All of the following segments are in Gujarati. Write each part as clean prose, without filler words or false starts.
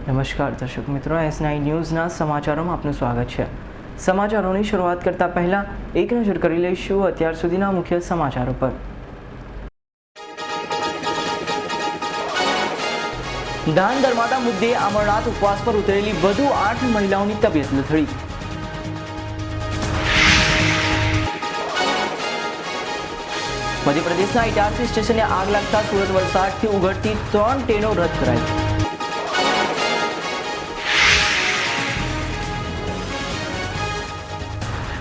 નમસ્કાર દર્શક મિત્રો, S9 ન્યૂઝના સમાચારોમાં આપનું સ્વાગત છે। સમાચારોની શરૂઆત કરતા પહેલા એક નજર કરી લઈશું અત્યાર સુધીના મુખ્ય સમાચારો પર। દાન ધર્માદા મુદ્દે અમરનાથ ઉપવાસ પર ઉતરેલી વધુ 8 મહિલાઓની તબિયત લથડી। મધ્યપ્રદેશના ઇટારસી સ્ટેશને આગ લાગતા સુરત વલસાડથી ઉઘડતી 3 ટ્રેનો રદ કરાઈ।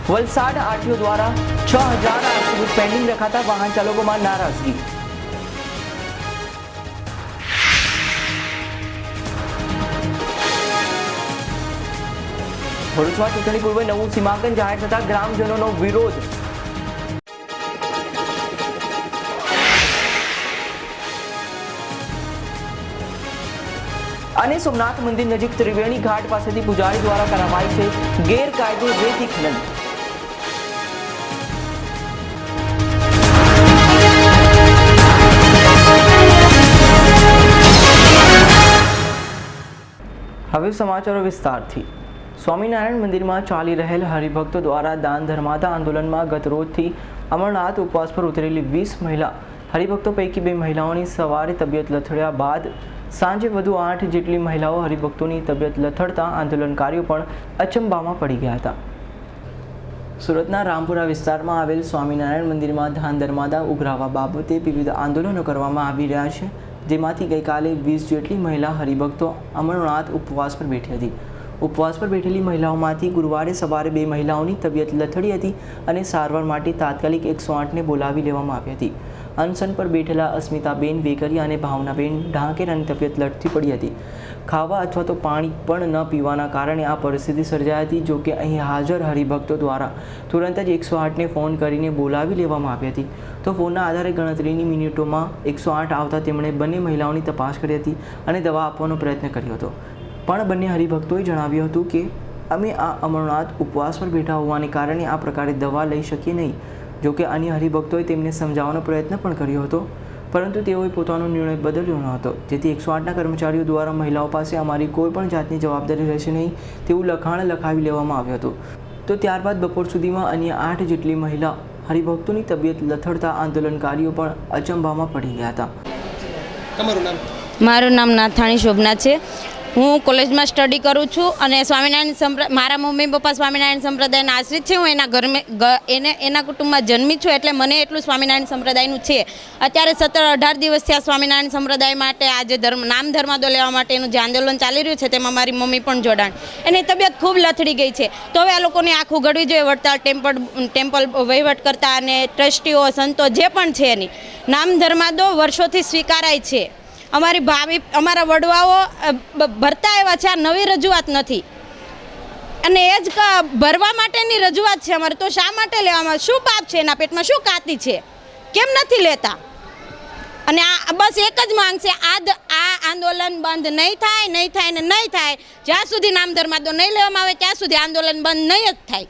वलसाड आरटीओ द्वारा 6000 आरसी पेंडिंग रखाता वाहन चालकों में नाराजगी। भरूच में चूंटणी पूर्वे नवुं सीमांकन जाहिर थता ग्रामजनों विरोध। અને સોમનાથ મંદિર નજીક ત્રિવેણી ઘાટ પાસેથી પૂજારી દ્વારા કરાવાઈ છે ગેરકાયદે રેતી ખનન। હવે સમાચારો વિસ્તારથી। સ્વામિનારાયણ મંદિરમાં ચાલી રહેલ હરિભક્તો દ્વારા દાન ધર્માદા આંદોલનમાં ગત રોજથી અમરનાથ ઉપવાસ પર ઉતરેલી 20 મહિલા હરિભક્તો પૈકી 2 મહિલાઓની સવારે તબિયત લથડ્યા બાદ સાંજે વધુ 8 જેટલી મહિલાઓ હરિભક્તોની તબિયત લથડતા આંદોલનકારીઓ પણ અચંબામાં પડી ગયા હતા। સુરતના રામપુરા વિસ્તારમાં આવેલ સ્વામિનારાયણ મંદિરમાં દાન ધર્માદા ઉઘરાવવા બાબતે વિવિધ આંદોલનો કરવામાં આવી રહ્યા છે, જેમાંથી ગઈકાલે 20 જેટલી મહિલા હરિભક્તો અમરનાથ ઉપવાસ પર બેઠી હતી। ઉપવાસ પર બેઠેલી મહિલાઓમાંથી ગુરુવારે સવારે 2 મહિલાઓની તબિયત લથડી હતી અને સારવાર માટે તાત્કાલિક 108ને બોલાવી લેવામાં આવી હતી। અનશન પર બેઠેલા અસ્મિતાબેન વેકરિયા અને ભાવનાબેન ઢાંકેરાની તબિયત લથડી પડી હતી। ખાવા અથવા તો પાણી પણ ન પીવાના કારણે આ પરિસ્થિતિ સર્જાઈ હતી। જો કે અહીં હાજર હરિભક્તો દ્વારા તુરંત જ 108ને ફોન કરીને બોલાવી લેવામાં આવી હતી। તો ફોનના આધારે ગણતરીની મિનિટોમાં 108 આવતા તેમણે બંને મહિલાઓની તપાસ કરી હતી અને દવા આપવાનો પ્રયત્ન કર્યો હતો, પણ બંને હરિભક્તોએ જણાવ્યું હતું કે અમે આ અમરનાથ ઉપવાસ પર બેઠા હોવાને કારણે આ પ્રકારે દવા લઈ શકીએ નહીં। જો કે અન્ય હરિભક્તોએ તેમને સમજાવવાનો પ્રયત્ન પણ કર્યો હતો, પરંતુ તેઓએ પોતાનો નિર્ણય બદલ્યો ન હતો, જેથી 108ના કર્મચારીઓ દ્વારા મહિલાઓ પાસે અમારી કોઈ પણ જાતની જવાબદારી રહેશે નહીં તેવું લખાણ લખાવી લેવામાં આવ્યું હતું। તો ત્યારબાદ બપોર સુધીમાં અન્ય 8 જેટલી મહિલા હરિભક્તોની તબિયત લથડતા આંદોલનકારીઓ પણ અચંબામાં પડી ગયા હતા। તમારું નામ? મારું નામ નાથાણી શોભના છે। હું કોલેજમાં સ્ટડી કરું છું અને સ્વામિનારાયણ મારા મમ્મી પપ્પા સ્વામિનારાયણ સંપ્રદાયના આશ્રિત છે। હું એના ઘરમાં એના કુટુંબમાં જન્મી છું, એટલે મને એટલું સ્વામિનારાયણ સંપ્રદાયનું છે। અત્યારે 17-18 દિવસથી આ સ્વામિનારાયણ સંપ્રદાય માટે આજે નામ ધર્માદો લેવા માટેનું જે આંદોલન ચાલી રહ્યું છે તેમાં મારી મમ્મી પણ જોડાણ। એની તબિયત ખૂબ લથડી ગઈ છે, તો હવે આ લોકોને આખું ઘડવી જોઈએ। વડતાલ ટેમ્પલ વહીવટ કરતા અને ટ્રસ્ટીઓ સંતો જે પણ છે એની નામ ધર્માદો વર્ષોથી સ્વીકારાય છે। અમારી ભાવી અમારા વડવાઓ ભરતા એવા છે, આ નવી રજૂઆત નથી અને એ જ ભરવા માટેની રજૂઆત છે અમારે। તો શા માટે લેવામાં? શું પાપ છે એના પેટમાં? શું કાતી છે? કેમ નથી લેતા? અને આ બસ એક જ માંગ છે, આ આંદોલન બંધ નહીં થાય, નહીં થાય ને નહીં થાય। જ્યાં સુધી નામ ધર્માદો નહીં લેવામાં આવે ત્યાં સુધી આંદોલન બંધ નહીં જ થાય।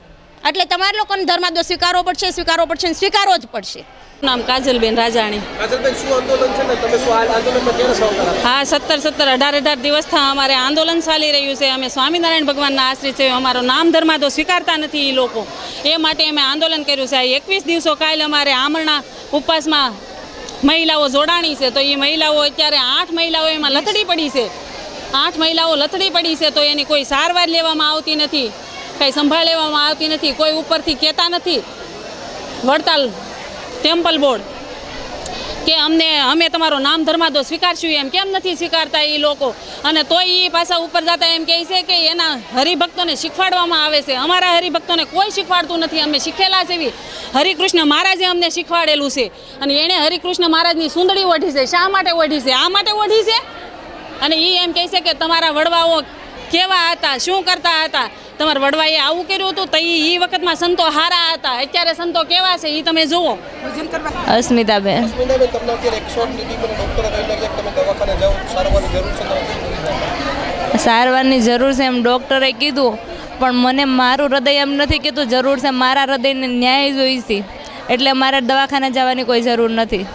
એટલે તમારે લોકોને ધર્માદો સ્વીકારવો પડશે, સ્વીકારવો પડશે ને સ્વીકારવો જ પડશે। નામ કાજલબેન રાજાણી। કાજલબેન, શું આંદોલન છે ને તમે શું આંદોલનમાં ક્યારે સહકાર? હા, 17-18 દિવસથી અમારે આંદોલન ચાલી રહ્યું છે। અમે સ્વામિનારાયણ ભગવાનના આશ્રિત છે, અમારો નામ ધર્માદો સ્વીકારતા નથી એ લોકો, એ માટે અમે આંદોલન કર્યું છે। 21 દિવસો કાલે અમારે આમરણા ઉપવાસમાં મહિલાઓ જોડાણી છે, તો એ મહિલાઓ અત્યારે 8 મહિલાઓ એમાં લથડી પડી છે। 8 મહિલાઓ લથડી પડી છે, તો એની કોઈ સારવાર લેવામાં આવતી નથી, કંઈ સંભાળ લેવામાં આવતી નથી, કોઈ ઉપરથી કહેતા નથી વડતાલ ટેમ્પલ બોર્ડ કે અમે તમારો નામ ધર્માદો સ્વીકારશું। એમ કેમ નથી સ્વીકારતા એ લોકો? અને તોય એ પાછા ઉપર જતા એમ કહે છે કે એના હરિભક્તોને શીખવાડવામાં આવે છે। અમારા હરિભક્તોને કોઈ શીખવાડતું નથી, અમે શીખેલા છે એવી હરિકૃષ્ણ મહારાજે અમને શીખવાડેલું છે। અને એણે હરિકૃષ્ણ મહારાજની સુંદડી ઓઢી છે। શા માટે ઓઢી છે? આ માટે ઓઢી છે। અને એ એમ કહે છે કે તમારા વડવાઓ કેવા હતા, શું કરતા હતા, તમારા વડવાએ આવું કર્યું હતું, તો એ વખતમાં સંતો હારા હતા, અત્યારે સંતો કેવા છે એ તમે જુઓ। અસ્મિતાબેન। અસ્મિતાબેન, તમને અત્યારે 108 લીધી પણ ડોક્ટરે કહી લાગ્યા કે તમે દવાખાને જાઓ, સારવારની જરૂર છે? સારવારની જરૂર છે એમ ડૉક્ટરે કીધું, પણ મને મારું હૃદય એમ નથી કીધું જરૂર છે, મારા હૃદયને ન્યાય જોઈશે, એટલે મારે દવાખાને જવાની કોઈ જરૂર નથી।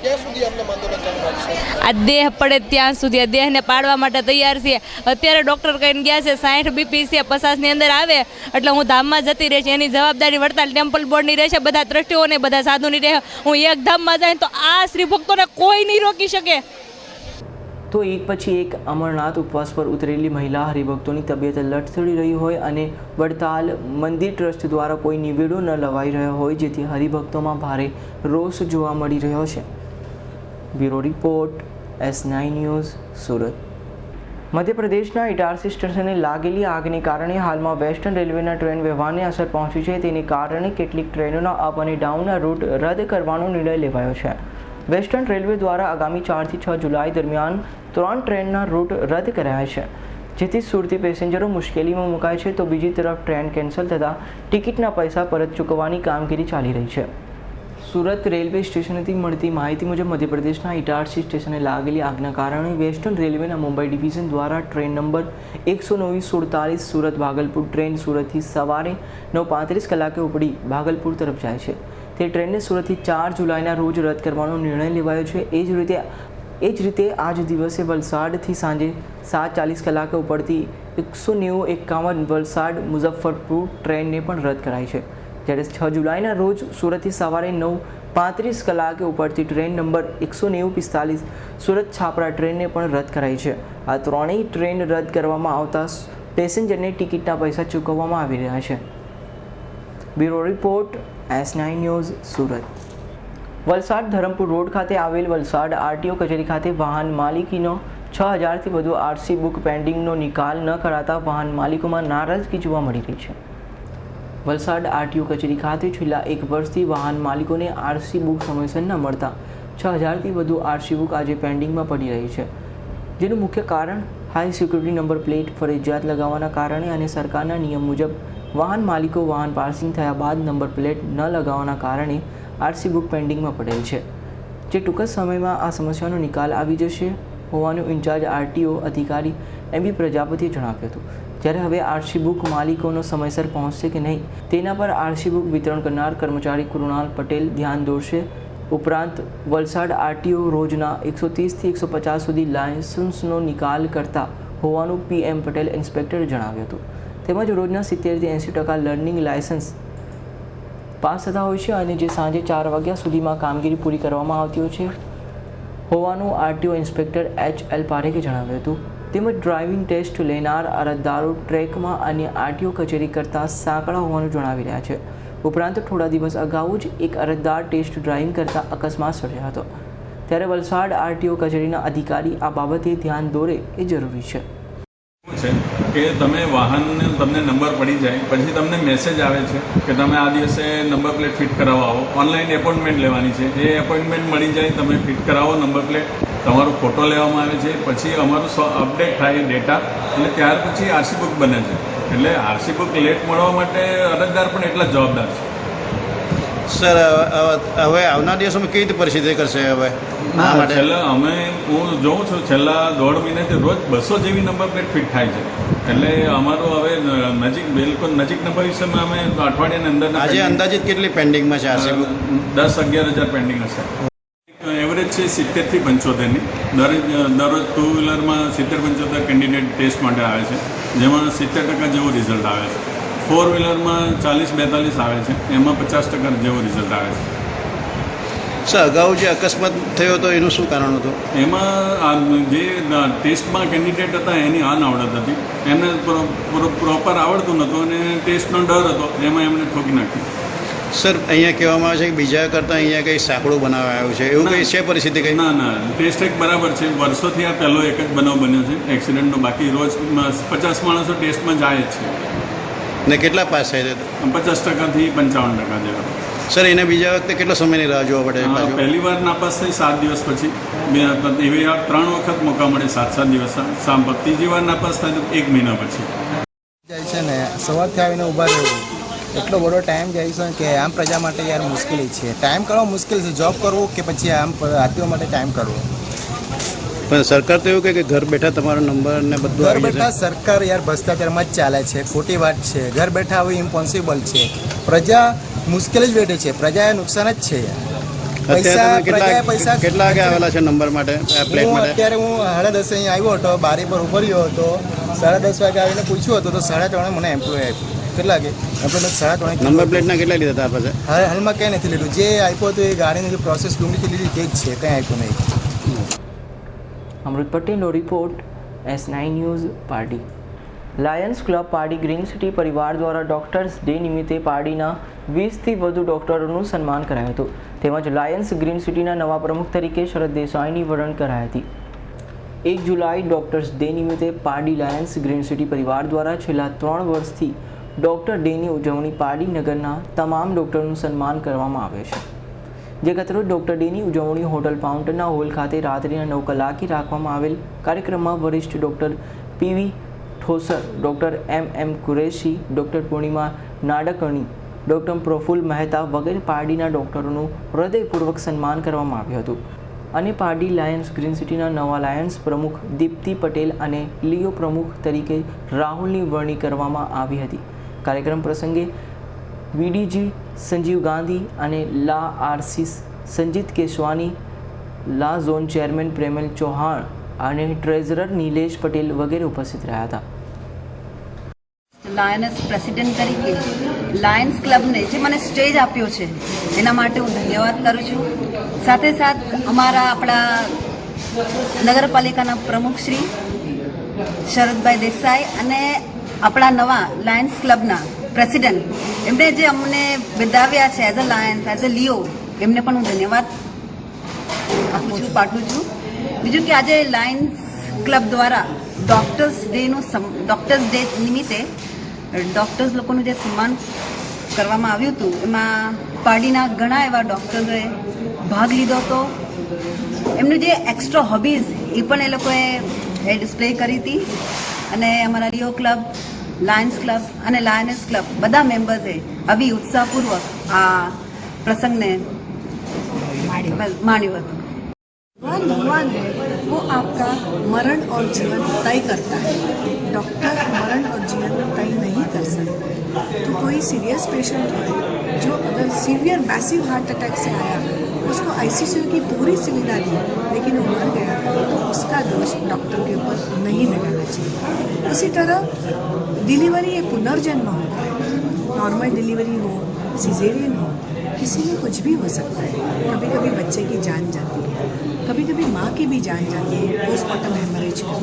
ક્યાં સુધી આપણે આંદોલન ચાલુ રાખશે? આ દેહ પડે ત્યાં સુધી આ દેહને પાડવા માટે તૈયાર છીએ. અત્યારે ડૉક્ટર કહીને ગયા છે 60 બીપી છે, 50ની અંદર આવે એટલે હું ધામમાં જતી રહેશે. એની જવાબદારી વડતાલ ટેમ્પલ બોર્ડની રહેશે, બધા ટ્રસ્ટીઓને, બધા સાધુની રહે. હું એક ધામમાં જાય તો આ શ્રી ભક્તોને કોઈ નહીં રોકી શકે. તો એક પછી એક અમરનાથ ઉપવાસ પર ઉતરેલી મહિલા હરિભક્તોની તબિયત લથડી રહી હોય અને વડતાલ મંદિર ટ્રસ્ટ દ્વારા કોઈ નિવેડો ન લવાઈ રહ્યો હોય, જેથી હરિભક્તોમાં ભારે રોષ જોવા મળી રહ્યો છે. Bureau report, S9 news, Surat. મધ્યપ્રદેશના ઇટારસી સ્ટેશને લાગેલી આગને કારણે હાલમાં વેસ્ટર્ન રેલવેના ટ્રેન વ્યવહારને અસર પહોંચી છે. તેને કારણે કેટલીક ટ્રેનોના અપ અને ડાઉનના રૂટ રદ કરવાનો નિર્ણય લેવાયો છે. વેસ્ટર્ન રેલવે દ્વારા આગામી 4 થી 6 જુલાઈ દરમિયાન 3 ટ્રેનના રૂટ રદ કરાયા છે, જેથી સુરતી પેસેન્જરો મુશ્કેલીમાં મુકાય છે. તો બીજી તરફ ટ્રેન કેન્સલ થતાં ટિકિટના પૈસા પરત ચૂકવવાની કામગીરી ચાલી રહી છે. સુરત રેલવે સ્ટેશનથી મળતી માહિતી મુજબ મધ્યપ્રદેશના ઇટારસી સ્ટેશને લાગેલી આગના કારણે વેસ્ટર્ન રેલવેના મુંબઈ ડિવિઝન દ્વારા train number 149-47 Surat Bhagalpur train સુરતથી સવારે 9:35 કલાકે ઉપડી ભાગલપુર તરફ જાય છે. તે ટ્રેનને સુરતથી 4 જુલાઈના રોજ રદ કરવાનો નિર્ણય લેવાયો છે. એ જ રીતે આ જ દિવસે વલસાડથી સાંજે 7:40 કલાકે ઉપડતી 190-51 વલસાડ મુઝફ્ફરપુર ટ્રેનને પણ રદ કરાઈ છે. જ્યારે 6 જુલાઈના રોજ સુરતથી સવારે 9:35 કલાકે ઉપડતી ટ્રેન નંબર 190-45 સુરત છાપરા ટ્રેનને પણ રદ કરાઈ છે. આ ત્રણેય ટ્રેન રદ કરવામાં આવતા પેસેન્જરને ટિકિટના પૈસા ચૂકવવામાં આવી રહ્યા છે. Bureau report, S9 news, Surat. Valsad Dharampur road ખાતે આવેલ વલસાડ આરટીઓ કચેરી ખાતે વાહન માલિકીનો 6000થી વધુ આરસી બુક પેન્ડિંગનો નિકાલ ન કરાતા વાહન માલિકોમાં નારાજગી જોવા મળી રહી છે. વલસાડ આરટીઓ કચેરી ખાતે છેલ્લા 1 વર્ષથી વાહન માલિકોને આરસી બુક સમયસર ન મળતા 6000થી વધુ આરસી બુક આજે પેન્ડિંગમાં પડી રહી છે. જેનું મુખ્ય કારણ હાઈ સિક્યુરિટી નંબર પ્લેટ ફરજિયાત લગાવવાના કારણે અને સરકારના નિયમ મુજબ વાહન માલિકો વાહન પાર્સિંગ થયા બાદ નંબર પ્લેટ ન લગાવવાના કારણે આરસી બુક પેન્ડિંગમાં પડેલ છે. જે ટૂંક જ સમયમાં આ સમસ્યાનો નિકાલ આવી જશે હોવાનું ઇન્ચાર્જ આરટીઓ અધિકારી MB પ્રજાપતિએ જણાવ્યું હતું. જ્યારે હવે આરસી બુક માલિકોનો સમયસર પહોંચશે કે નહીં તેના પર આરસી બુક વિતરણ કરનાર કર્મચારી કૃણાલ પટેલ ધ્યાન દોરશે. ઉપરાંત વલસાડ આરટીઓ રોજના 130થી 150 સુધી લાયસન્સનો નિકાલ કરતા હોવાનું PM પટેલ ઇન્સ્પેક્ટરે જણાવ્યું હતું. તેમજ રોજના 70થી 80% લર્નિંગ લાયસન્સ પાસ થતા હોય છે અને જે સાંજે 4 વાગ્યા સુધીમાં કામગીરી પૂરી કરવામાં આવતી હોય છે હોવાનું આરટીઓ ઇન્સ્પેક્ટર HL પારેખે જણાવ્યું હતું. તેમજ ડ્રાઇવિંગ ટેસ્ટ લેનાર અરજદારો ટ્રેકમાં અને આરટીઓ કચેરી કરતાં સાંકળા હોવાનું જણાવી રહ્યા છે. ઉપરાંત થોડા દિવસ અગાઉ જ એક અરજદાર ટેસ્ટ ડ્રાઇવિંગ કરતાં અકસ્માત સર્જાયો હતો. ત્યારે વલસાડ આરટીઓ કચેરીના અધિકારી આ બાબતે ધ્યાન દોરે એ જરૂરી છે. કે તમે વાહનને તમને નંબર પડી જાય પછી તમને મેસેજ આવે છે કે તમે આ દિવસે નંબર પ્લેટ ફિટ કરાવવા આવો. ઓનલાઈન એપોઇન્ટમેન્ટ લેવાની છે. એ એપોઇન્ટમેન્ટ મળી જાય, તમે ફિટ કરાવો નંબર પ્લેટ, તમારો ફોટો લેવામાં આવે છે, પછી અમારું અપડેટ થાય ડેટા અને ત્યાર પછી આરસી બુક બને છે. એટલે આરસી બુક લેટ મળવા માટે અરજદાર પણ એટલા જવાબદાર છે. સર હવે આવનાર દિવસોમાં કેવી રીતે પરિસ્થિતિ કરશે? હવે છેલ્લા હું જોઉં છું છેલ્લા 1.5 મહિનાથી રોજ 200 જેવી નંબર પ્લેટ ફિટ થાય છે. એટલે અમારું હવે બિલકુલ નજીકના ભવિષ્યમાં અમે અઠવાડિયાની અંદર આજે અંદાજિત કેટલી પેન્ડિંગમાં છે આરસી બુક? 10-11 હજાર પેન્ડિંગ હશે. એવરેજ છે 70થી 75ની. દરરોજ 2 વ્હીલરમાં 70-75 કેન્ડિડેટ ટેસ્ટ માટે આવે છે, જેમાં 70% જેવું રિઝલ્ટ આવે છે. 4 વ્હીલરમાં 40-42 આવે છે, એમાં 50% જેવું રિઝલ્ટ આવે છે. સર, અગાઉ જે અકસ્માત થયો હતો એનું શું કારણ હતું? એમાં જે ટેસ્ટમાં કેન્ડિડેટ હતા એની અનઆવડત હતી. એમને પ્રોપર આવડતું નહોતું અને ટેસ્ટનો ડર હતો, એમાં એમને ઠોકી નાખ્યું. સર, અહીંયા કહેવામાં આવે છે કે બીજા કરતાં અહીંયા કંઈ સાંકડું બનાવાયું છે, એવું કંઈ છે પરિસ્થિતિ? કંઈ ના, ટેસ્ટ એક બરાબર છે. વર્ષોથી આ પહેલો એક જ બનાવ બન્યો છે એક્સિડન્ટનો. બાકી રોજ 50 માણસો ટેસ્ટમાં જાય જ છે. ને કેટલા પાસ થાય છે? 50%થી 55% જેવા. સર, એને બીજા વખતે કેટલો સમયની રાહ જોવા પડે? પહેલી વાર નાપાસ થઈ 7 દિવસ પછી, એવી 3 વખત મોકા મળે 7-7 દિવસ. ત્રીજી વાર નાપાસ થાય તો 1 મહિના પછી જાય છે ને. સવારથી આવીને ઊભા રહેવું એટલો બધો ટાઈમ જાય છે કે આમ પ્રજા માટે યાર મુશ્કેલી છે. ટાઈમ કાઢવો મુશ્કેલ છે. જોબ કરવું કે પછી આમ આરટીઓ માટે ટાઈમ કાઢવો. પણ સરકાર તો એવું કહે કે ઘર બેઠા તમારો નંબર ને બધું ઘર બેઠા સરકાર યાર ભ્રષ્ટાચારમાં જ ચાલે છે. ખોટી વાત છે. ઘર બેઠા આવું ઇમ્પોસિબલ છે. પ્રજા મુશ્કેલ જ વેઠે છે. પ્રજાએ નુકસાન જ છે યાર. અત્યારે તમે પ્રજાએ પૈસા કેટલા વાગે આવેલા છે નંબર માટે પ્લેટ માટે? અત્યારે હું 10:30 અહીં આવ્યો હતો, બારી પર ઉભો રહ્યો હતો. 10:30 વાગે આવીને પૂછ્યું હતું તો 3:30 મને એમ્પ્લોય આપ્યું. કેટલા વાગે એમ્પ્લોય 3:30 નંબર પ્લેટના કેટલા લીધા હતા પાસે? હાલમાં કંઈ નથી લીધું. જે આપ્યું હતું એ ગાડીની જે પ્રોસેસ ડુંગળીથી લીધી તે જ છે, કંઈ આપ્યું નહીં. અમૃત પટેલનો report, S9 news, Pardi. Lions club Pardi green city પરિવાર દ્વારા ડોક્ટર્સ ડે નિમિત્તે પારડીના 20થી વધુ ડોક્ટરોનું સન્માન કરાયું હતું. તેમજ લાયન્સ ગ્રીન સિટીના નવા પ્રમુખ તરીકે શરદ દેસાઈની વરણ કરાઈ હતી. 1 જુલાઈ ડોક્ટર્સ ડે નિમિત્તે પારડી લાયન્સ ગ્રીન સિટી પરિવાર દ્વારા છેલ્લા 3 વર્ષથી ડોક્ટર ડેની ઉજવણી પારડી નગરના તમામ ડોક્ટરોનું સન્માન કરવામાં આવે છે. જે ગતરોજ ડોક્ટર ડેની ઉજવણી હોટલ ફાઉન્ટનના હોલ ખાતે રાત્રિના 9 કલાકે રાખવામાં આવેલ કાર્યક્રમમાં વરિષ્ઠ ડોક્ટર પીવી ઠોસર, Thosar MM Qureshi, doctor Purnima Nadkarni, doctor Praful Mehta વગેરે પારડીના ડોક્ટરોનું હૃદયપૂર્વક સન્માન કરવામાં આવ્યું હતું. અને પારડી લાયન્સ ગ્રીન સિટીના નવા લાયન્સ પ્રમુખ દીપ્તિ પટેલ અને લિયો પ્રમુખ તરીકે રાહુલની વરણી કરવામાં આવી હતી. કાર્યક્રમ પ્રસંગે VDG સંજીવ ગાંધી અને લા RC સંજીત કેશવાની, લા ઝોન ચેરમેન પ્રેમલ ચૌહાણ અને ટ્રેઝરર નિલેશ પટેલ વગેરે ઉપસ્થિત રહ્યા હતા. લાયન્સ પ્રેસિડેન્ટ તરીકે લાયન્સ ક્લબને જે મને સ્ટેજ આપ્યો છે એના માટે હું ધન્યવાદ કરું છું. સાથે સાથ આપણા નગરપાલિકાના પ્રમુખ શ્રી શરદભાઈ દેસાઈ અને આપણા નવા લાયન્સ ક્લબના પ્રેસિડેન્ટ એમણે જે અમને બિરદાવ્યા છે as a Lions, as a Leo, એમને પણ હું ધન્યવાદ પાઠવું છું. બીજું કે આજે લાયન્સ ક્લબ દ્વારા ડોક્ટર્સ ડે નિમિત્તે ડોક્ટર્સ લોકોનું જે સન્માન કરવામાં આવ્યું હતું એમાં પારડીના ઘણા એવા ડૉક્ટરોએ ભાગ લીધો હતો. એમનું જે એક્સ્ટ્રા હોબીઝ એ પણ એ લોકોએ ડિસ્પ્લે કરી હતી. અને અમારા લિયો ક્લબ, લાયન્સ ક્લબ અને લાયનસ ક્લબ બધા મેમ્બર્સે આવી ઉત્સાહપૂર્વક આ પ્રસંગને માણ્યું હતું. भगवान है वो आपका मरण और जीवन तय करता है. डॉक्टर मरण और जीवन तय नहीं कर सकते. तो कोई सीरियस पेशेंट है जो अगर सीवियर मैसिव हार्ट अटैक से आया, उसको ICU की पूरी सुविधा दी लेकिन वो मर गया, तो उसका दोष डॉक्टर के ऊपर नहीं लगाना चाहिए. इसी तरह डिलीवरी एक पुनर्जन्म होता है. नॉर्मल डिलीवरी हो, सिजेरियन हो, किसी में कुछ भी हो सकता है. कभी कभी बच्चे की जान जाती है, कभी कभी माँ की भी जान जाती है पोस्टमार्टम हेमरेज का.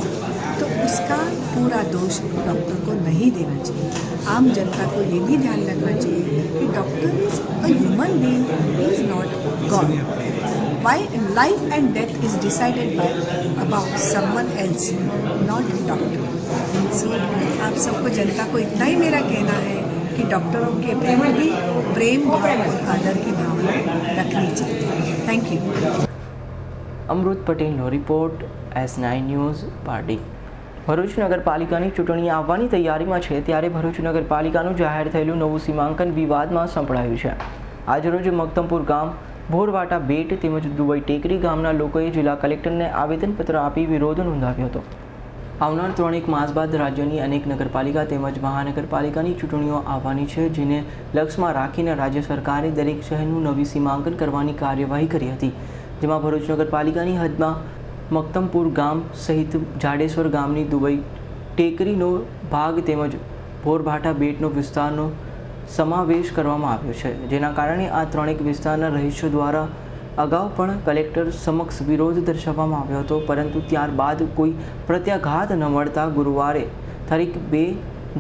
तो उसका पूरा दोष डॉक्टर को नहीं देना चाहिए. आम जनता को ये भी ध्यान रखना चाहिए कि doctor is a human being, he is not God. Why life and death is decided by about someone else, not doctor. So आप सबको जनता को इतना ही मेरा कहना है कि डॉक्टरों के प्रति भी प्रेम भाव और आदर की भावना रखनी चाहिए. Thank you. અમૃત પટેલનો report, S9 news, Pardi. Bharuch નગરપાલિકાની ચૂંટણી આવવાની તૈયારીમાં છે ત્યારે ભરૂચ નગરપાલિકાનું જાહેર થયેલું નવું સીમાંકન વિવાદમાં સંપડાયું છે. આજરોજ મક્તમપુર ગામ, ભોરવાટા બેટ તેમજ દુબઈ ટેકરી ગામના લોકોએ જિલ્લા કલેક્ટરને આવેદનપત્ર આપી વિરોધ નોંધાવ્યો હતો. આવનાર 3 માસ બાદ રાજ્યની અનેક નગરપાલિકા તેમજ મહાનગરપાલિકાની ચૂંટણીઓ આવવાની છે, જેને લક્ષ્યમાં રાખીને રાજ્ય સરકારે દરેક શહેરનું નવી સીમાંકન કરવાની કાર્યવાહી કરી હતી. જેમાં ભરૂચ નગરપાલિકાની હદમાં મક્તમપુર ગામ સહિત જાડેશ્વર ગામની દુબઈ ટેકરીનો ભાગ તેમજ ભોરભાટા બેટનો વિસ્તારનો સમાવેશ કરવામાં આવ્યો છે. જેના કારણે આ 3 વિસ્તારના રહીશો દ્વારા અગાઉ પણ કલેક્ટર સમક્ષ વિરોધ દર્શાવવામાં આવ્યો હતો, પરંતુ ત્યારબાદ કોઈ પ્રત્યાઘાત ન મળતા ગુરુવારે તારીખ 2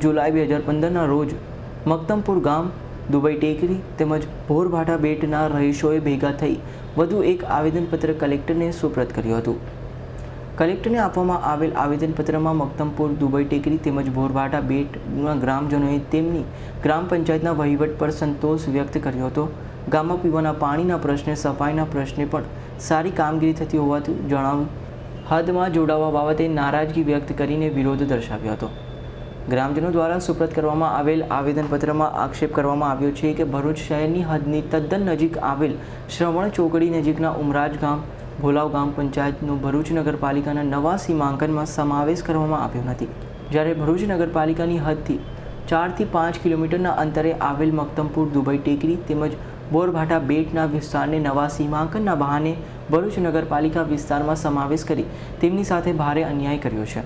જુલાઈ 2015ના રોજ મક્તમપુર ગામ, દુબઈ ટેકરી તેમજ ભોરભાટા બેટના રહીશોએ ભેગા થઈ વધુ એક આવેદનપત્ર કલેક્ટરને સુપ્રત કર્યું હતું. કલેક્ટરને આપવામાં આવેલ આવેદનપત્રમાં મક્તમપુર, દુબઈ ટેકરી તેમજ ભોરભાટા બેટના ગ્રામજનોએ તેમની ગ્રામ પંચાયતના વહીવટ પર સંતોષ વ્યક્ત કર્યો હતો. ગામમાં પીવાના પાણીના પ્રશ્ને, સફાઈના પ્રશ્ને પણ સારી કામગીરી થતી હોવાનું જણાવી હદમાં જોડાવા બાબતે નારાજગી વ્યક્ત કરીને વિરોધ દર્શાવ્યો હતો. ગ્રામજનો દ્વારા સુપ્રત કરવામાં આવેલ આવેદનપત્રમાં આક્ષેપ કરવામાં આવ્યો છે કે ભરૂચ શહેરની હદની તદ્દન નજીક આવેલ શ્રવણ ચોકડી નજીકના ઉમરાજ ગામ, ભોલાવ ગામ પંચાયતનો ભરૂચ નગરપાલિકાના નવા સીમાંકનમાં સમાવેશ કરવામાં આવ્યો નથી. જ્યારે ભરૂચ નગરપાલિકાની હદથી 4 થી 5 કિલોમીટરના અંતરે આવેલ મક્તમપુર, દુબઈ ટેકરી તેમજ બોરભાટા બેટના વિસ્તારને નવા સીમાંકનના બહાને ભરૂચ નગરપાલિકા વિસ્તારમાં સમાવેશ કરી તેમની સાથે ભારે અન્યાય કર્યો છે.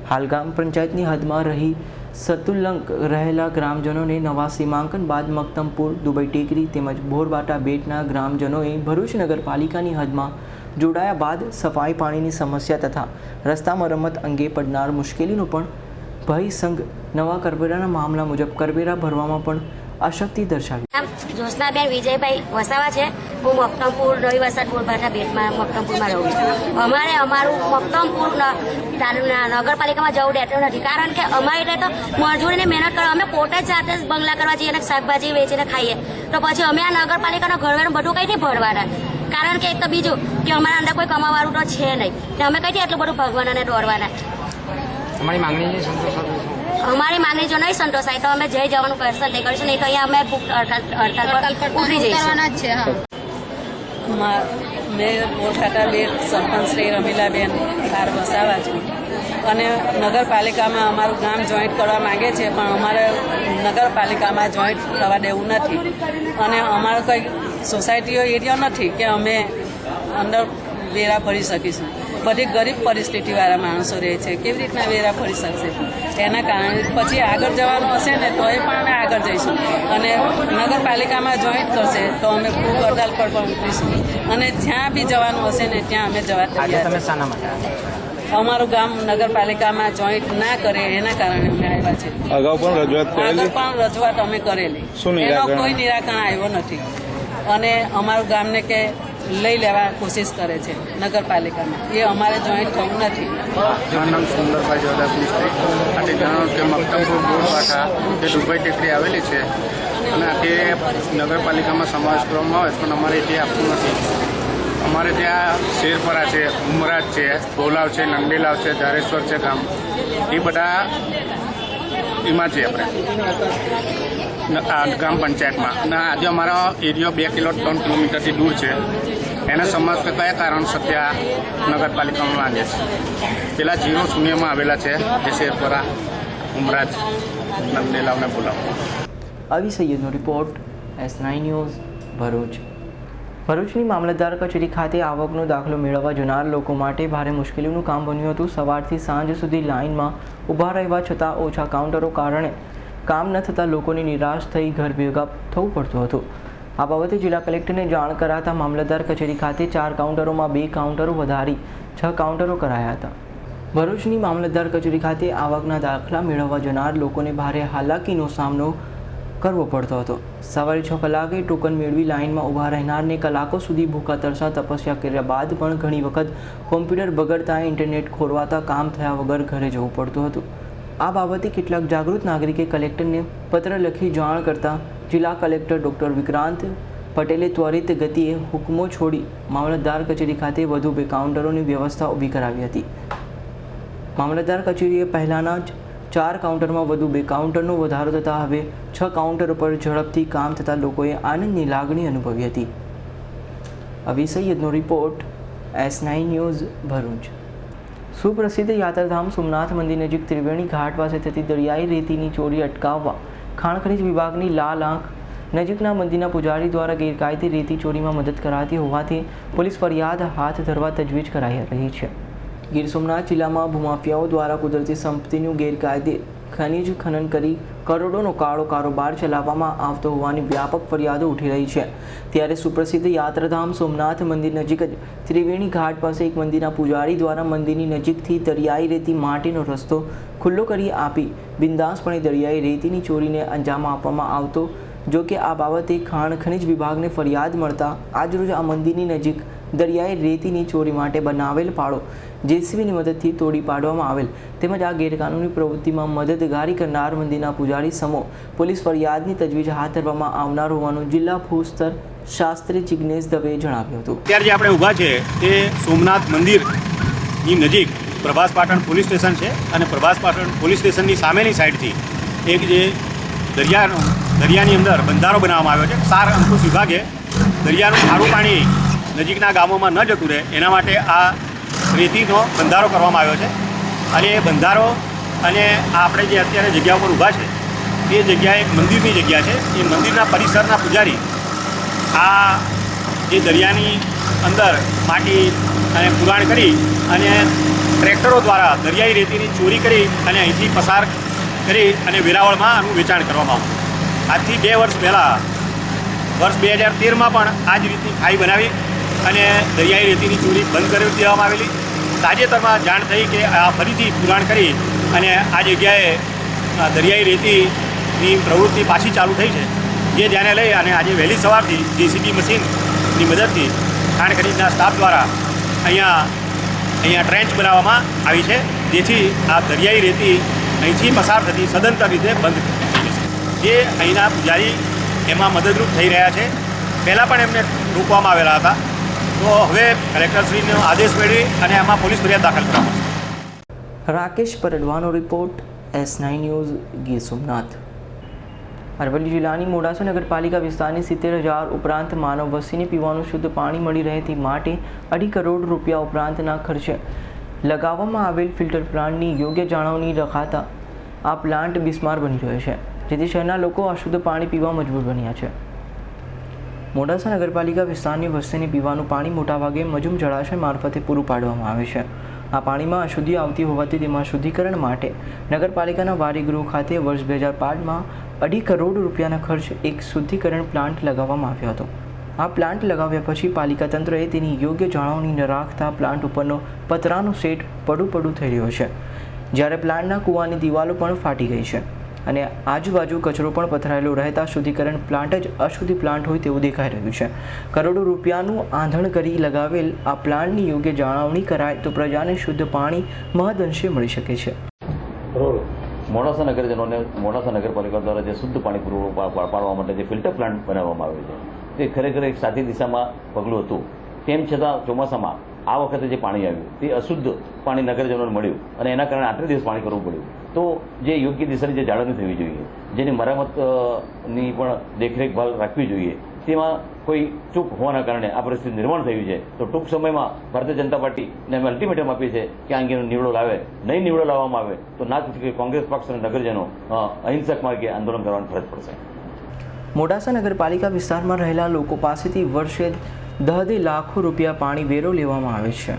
હાલ ગ્રામ પંચાયતની હદમાં રહી સતુલ્લંક રહેલા ગ્રામજનોને નવા સીમાંકન બાદ મક્તમપુર, દુબઈ ટેકરી તેમજ બોરબાટા બેટના ગ્રામજનોએ ભરૂચ નગરપાલિકાની હદમાં જોડાયા બાદ સફાઈ, પાણીની સમસ્યા તથા રસ્તા મરમ્મત અંગે પડનાર મુશ્કેલીનો પણ ભય સંઘ નવા કરવેરાના મામલા મુજબ કરવેરા ભરવામાં પણ અશક્તિ દર્શાવી. જ્યોત્સનાબેન વિજયભાઈ વસાવા છે. હું મક્તમપુર નવી વસાદ બોરભાટા બેટમાં મક્તમપુરમાં રહું છું. અમારે અમારું મક્તમપુર નગરપાલિકામાં જવું દેતું નથી, કારણ કે અમારી એટલે તો મજૂરીને મહેનત કરવા અમે પોતે જ જાતે જ બંગલા કરવા જઈએ અને શાકભાજી વેચીને ખાઈએ, તો પછી અમે આ નગરપાલિકાનો ઘરવેરો બધું કંઈથી ભરવાના? કારણ કે એક તો બીજું કે અમારા અંદર કોઈ કમાવાળું તો છે નહીં, તો અમે કંઈથી એટલું બધું ભગવાનને દોરવાના? અમારી માંગણી જો નહીં સંતોષાય તો અમે જઈ જવાનું કરશું નહીં કરીશું, નહીં તો અહીંયા અમે હડતાલ પર ઉતરી જઈશું. મેં બોરભાટા બેટ સરપંચ શ્રી રમીલાબેન આર વસાવા છું અને નગરપાલિકામાં અમારું ગામ જોઈન્ટ કરવા માંગે છે, પણ અમારે નગરપાલિકામાં જોઈન્ટ થવા દેવું નથી અને અમારો કંઈ સોસાયટીઓ એરિયો નથી કે અમે અંદર વેરા ભરી શકીશું. બધી ગરીબ પરિસ્થિતિવાળા માણસો રહે છે, કેવી રીતના વેરા ભરી શકશે? એના કારણે પછી આગળ જવાનું હશે ને તો એ પણ અમે આગળ જઈશું અને નગરપાલિકામાં જોઈન્ટ કરશે તો અમે ભૂખ હડતાલ પર પણ ઉતરીશું અને જ્યાં બી જવાનું હશે ને ત્યાં અમે જવા તૈયાર. અમારું ગામ નગરપાલિકામાં જોઈન્ટ ના કરે એના કારણે અમે આવ્યા છે. અગાઉ પણ રજૂઆત અમે કરેલી, એનો કોઈ નિરાકરણ આવ્યો નથી અને અમારું ગામને કે લઈ લેવા કોશિશ કરે છે નગરપાલિકામાં, એ અમારે જોઈન્ટ થવું નથી. મારું નામ સુંદરભાઈ જોદાસ મિસ્ત્રી. આજે જાણો કે મક્તમપુર બોરભાટા જે દુબઈ ટેકરી આવેલી છે અને તે નગરપાલિકામાં સમાવેશ કરવામાં આવે પણ અમારે તે આપતું નથી. અમારે ત્યાં શેરપરા છે, ઉમરાજ છે, બોલાવ છે, નંદેલાવ છે, ધારેશ્વર છે ગામ, એ બધા એમાં છે આપણે ગ્રામ પંચાયતમાં. અને આજે અમારો એરિયો 2 કિલો 3 કિલોમીટરથી દૂર છે. એને સમાજ કયા કારણસર ત્યાં નગરપાલિકામાં માંગે છે? પેલા 0-0 આવેલા છે જે શેરપરા, ઉમરાજ, નંદેલાવને બોલાવ. આવી સૈયદનો રિપોર્ટ, S9 ન્યૂઝ, ભરૂચ. ભરૂચની મામલતદાર કચેરી ખાતે આવકનો દાખલો મેળવવા જનાર લોકો માટે ભારે મુશ્કેલીનું કામ બન્યું હતું. સવારથી સાંજ સુધી લાઇનમાં ઊભા રહેવા છતાં ઓછા કાઉન્ટરો કારણે કામ ન થતાં લોકોને નિરાશ થઈ ઘર ભેગા થવું પડતું હતું. આ બાબતે જિલ્લા કલેક્ટરને જાણ કરાતા મામલતદાર કચેરી ખાતે 4 કાઉન્ટરોમાં 2 કાઉન્ટરો વધારી 6 કાઉન્ટરો કરાયા હતા. ભરૂચની મામલતદાર કચેરી ખાતે આવકના દાખલા મેળવવા જનાર લોકોને ભારે હાલાકીનો સામનો કરવો પડતો હતો. સવારે 6 કલાકે ટોકન મેળવી લાઇનમાં ઊભા રહેનારને કલાકો સુધી ભૂખા તરસા તપસ્યા કર્યા બાદ પણ ઘણી વખત કોમ્પ્યુટર બગડતા ઇન્ટરનેટ ખોરવાતા કામ થયા વગર ઘરે જવું પડતું હતું. આ બાબતે કેટલાક જાગૃત નાગરિકે કલેક્ટરને પત્ર લખી જાણ કરતા જિલ્લા કલેક્ટર ડૉક્ટર વિક્રાંત પટેલે ત્વરિત ગતિએ હુકમો છોડી મામલતદાર કચેરી ખાતે વધુ 2 કાઉન્ટરોની વ્યવસ્થા ઊભી કરાવી હતી. મામલતદાર કચેરીએ પહેલાંના જ 4 કાઉન્ટરમાં વધુ 2 કાઉન્ટરનો વધારો થતાં હવે 6 કાઉન્ટરો પર ઝડપથી કામ થતાં લોકોએ આનંદની લાગણી અનુભવી હતી. અવી સૈયદનો રિપોર્ટ, S9 ન્યૂઝ, ભરૂચ. સુપ્રસિદ્ધ યાત્રાધામ સોમનાથ મંદિર નજીક ત્રિવેણી ઘાટ પાસે થતી દરિયાઈ રેતીની ચોરી અટકાવવા ખાણ ખનીજ વિભાગની લાલ આંખ નજીકના મંદિરના પૂજારી દ્વારા ગેરકાયદે રેતી ચોરીમાં મદદ કરાતી હોવાથી પોલીસ ફરિયાદ હાથ ધરવા તજવીજ કરાઈ રહી છે. ગીર સોમનાથ જિલ્લામાં ભૂમાફિયાઓ દ્વારા કુદરતી સંપત્તિનું ગેરકાયદે ખનીજ ખનન કરી કરોડોનો કાળો કારોબાર ચલાવવામાં આવતો હોવાની વ્યાપક ફરિયાદો ઉઠી રહી છે. ત્યારે સુપ્રસિદ્ધ યાત્રાધામ સોમનાથ મંદિર નજીક જ ત્રિવેણી ઘાટ પાસે એક મંદિરના પૂજારી દ્વારા મંદિરની નજીકથી દરિયાઈ રેતી માટેનો રસ્તો ખુલ્લો કરી આપી બિંદાસપણે દરિયાઈ રેતીની ચોરીને અંજામ આપવામાં આવતો. જો કે આ બાબતે ખાણ ખનીજ વિભાગને ફરિયાદ મળતા આજરોજ આ મંદિરની નજીક દરિયાઈ રેતીની ચોરી માટે બનાવેલ પાળો જેસીબીની મદદથી તોડી પાડવામાં આવેલ તેમજ આ ગેરકાનૂની પ્રવૃત્તિમાં મદદગારી કરનાર મંદિરના પૂજારી સમો પોલીસ ફરિયાદની તજવીજ હાથ ધરવામાં આવનાર હોવાનું જિલ્લા ભૂસ્તર શાસ્ત્રી જિગ્નેશ દવેએ જણાવ્યું હતું. અત્યારે જે આપણે ઊભા છે તે સોમનાથ મંદિરની નજીક પ્રભાસ પાટણ પોલીસ સ્ટેશન છે અને પ્રભાસ પાટણ પોલીસ સ્ટેશનની સામેની સાઈડથી એક જે દરિયાની અંદર બંધારો બનાવવામાં આવ્યો છે. ક્ષાર અંકુશ વિભાગે દરિયાનું ખારું પાણી નજીકના ગામોમાં ન જતું રહે એના માટે આ રેતીનો બંધારો કરવામાં આવ્યો છે અને એ બંધારો અને આપણે જે અત્યારે જગ્યા ઉપર ઊભા છે એ જગ્યા એક મંદિરની જગ્યા છે. એ મંદિરના પરિસરના પૂજારી આ જે દરિયાની અંદર માટી અને પુરાણ કરી અને ટ્રેક્ટરો દ્વારા દરિયાઈ રેતીની ચોરી કરી અને અહીંથી પસાર કરી અને વેરાવળમાં આનું વેચાણ કરવામાં આવતું. આજથી 2 વર્ષ પહેલાં વર્ષ 2013માં પણ આ જ રીતની ખાઈ બનાવી અને દરિયાઈ રેતીની ચોરી બંધ કરી દેવામાં આવેલી. તાજેતરમાં જાણ થઈ કે આ ફરીથી પુરાણ કરી અને આ જગ્યાએ દરિયાઈ રેતીની પ્રવૃત્તિ પાછી ચાલુ થઈ છે. જે ધ્યાને લઈ અને આજે વહેલી સવારથી JCB મશીનની મદદથી ખાણ ખનીજના સ્ટાફ દ્વારા અહીંયા ટ્રેન્ચ બનાવવામાં આવી છે, જેથી આ દરિયાઈ રેતી અહીંથી પસાર થતી સદંતર રીતે બંધ થઈ જશે. જે અહીંના પૂજારી એમાં મદદરૂપ થઈ રહ્યા છે. પહેલાં પણ એમને રોકવામાં આવેલા હતા, તો હવે કલેક્ટરશ્રીનો આદેશ મેળવી અને આમાં પોલીસ ફરિયાદ દાખલ કરવામાં આવશે. રાકેશ પરડવાનો report, S9 news, Gir Somnath. Aravalli જિલ્લાની મોડાસા નગરપાલિકા વિસ્તારની 70,000 ઉપરાંત માનવ વસ્તીને પીવાનું શુદ્ધ પાણી મળી રહે તે માટે 2.5 કરોડ રૂપિયા ઉપરાંતના ખર્ચે લગાવવામાં આવેલ ફિલ્ટર પ્લાન્ટની યોગ્ય જાળવણી રખાતા આ પ્લાન્ટ બિસ્માર બની રહ્યો છે, જેથી શહેરના લોકો અશુદ્ધ પાણી પીવા મજબૂર બન્યા છે. મોડાસા નગરપાલિકા વિસ્તારની વસ્તીને પીવાનું પાણી મોટાભાગે મજૂમ જળાશય મારફતે પૂરું પાડવામાં આવે છે. આ પાણીમાં અશુદ્ધિ આવતી હોવાથી તેમાં શુદ્ધિકરણ માટે નગરપાલિકાના વારીગૃહ ખાતે વર્ષ 2005માં 2.5 કરોડ રૂપિયાના ખર્ચ એક શુદ્ધિકરણ પ્લાન્ટ લગાવવામાં આવ્યો હતો. આ પ્લાન્ટ લગાવ્યા પછી પાલિકા તંત્રએ તેની યોગ્ય જાળવણી ન રાખતા પ્લાન્ટ ઉપરનો પતરાનો સેટ પડું થઈ રહ્યો છે, જ્યારે પ્લાન્ટના કૂવાની દિવાલો પણ ફાટી ગઈ છે અને આજુબાજુ કચરો પણ પથરાયેલો રહેતા શુદ્ધિકરણ પ્લાન્ટ જ અશુદ્ધિ પ્લાન્ટ હોય તેવું દેખાઈ રહ્યું છે. કરોડો રૂપિયાનું આંધણ કરી લગાવેલ આ પ્લાન્ટની યોગ્ય જાળવણી કરાય તો પ્રજાને શુદ્ધ પાણી મહદઅંશે મળી શકે છે. મોડાસા નગરજનોને મોડાસા નગરપાલિકા દ્વારા જે શુદ્ધ પાણી પૂરું પાડવા માટે જે ફિલ્ટર પ્લાન્ટ બનાવવામાં આવ્યો છે તે ખરેખર એક સાચી દિશામાં પગલું હતું. તેમ છતાં ચોમાસામાં આ વખતે જે પાણી આવ્યું તે અશુદ્ધ પાણી નગરજનોને મળ્યું અને એના કારણે 8 દિવસ પાણી કરવું પડ્યું. તો જે યોગ્ય દિશાની જે જાળવણી થવી જોઈએ, જેની મરામતની પણ દેખરેખ ભાલ રાખવી જોઈએ, તેમાં કોઈ ચૂક હોવાના કારણે આ પરિસ્થિતિ નિર્માણ થયું છે. તો ટૂંક સમયમાં ભારતીય જનતા પાર્ટીને અમે અલ્ટિમેટમ આપીએ છીએ કે આ અંગેનો નિવડો લાવે. નહીં નિવડો લાવવામાં આવે તો ના ચૂકે કોંગ્રેસ પક્ષ અને નગરજનો અહિંસક માર્ગે આંદોલન કરવાની ફરજ પડશે. મોડાસા નગરપાલિકા વિસ્તારમાં રહેલા લોકો પાસેથી વર્ષે 10 લાખ રૂપિયા પાણી વેરો લેવામાં આવે છે,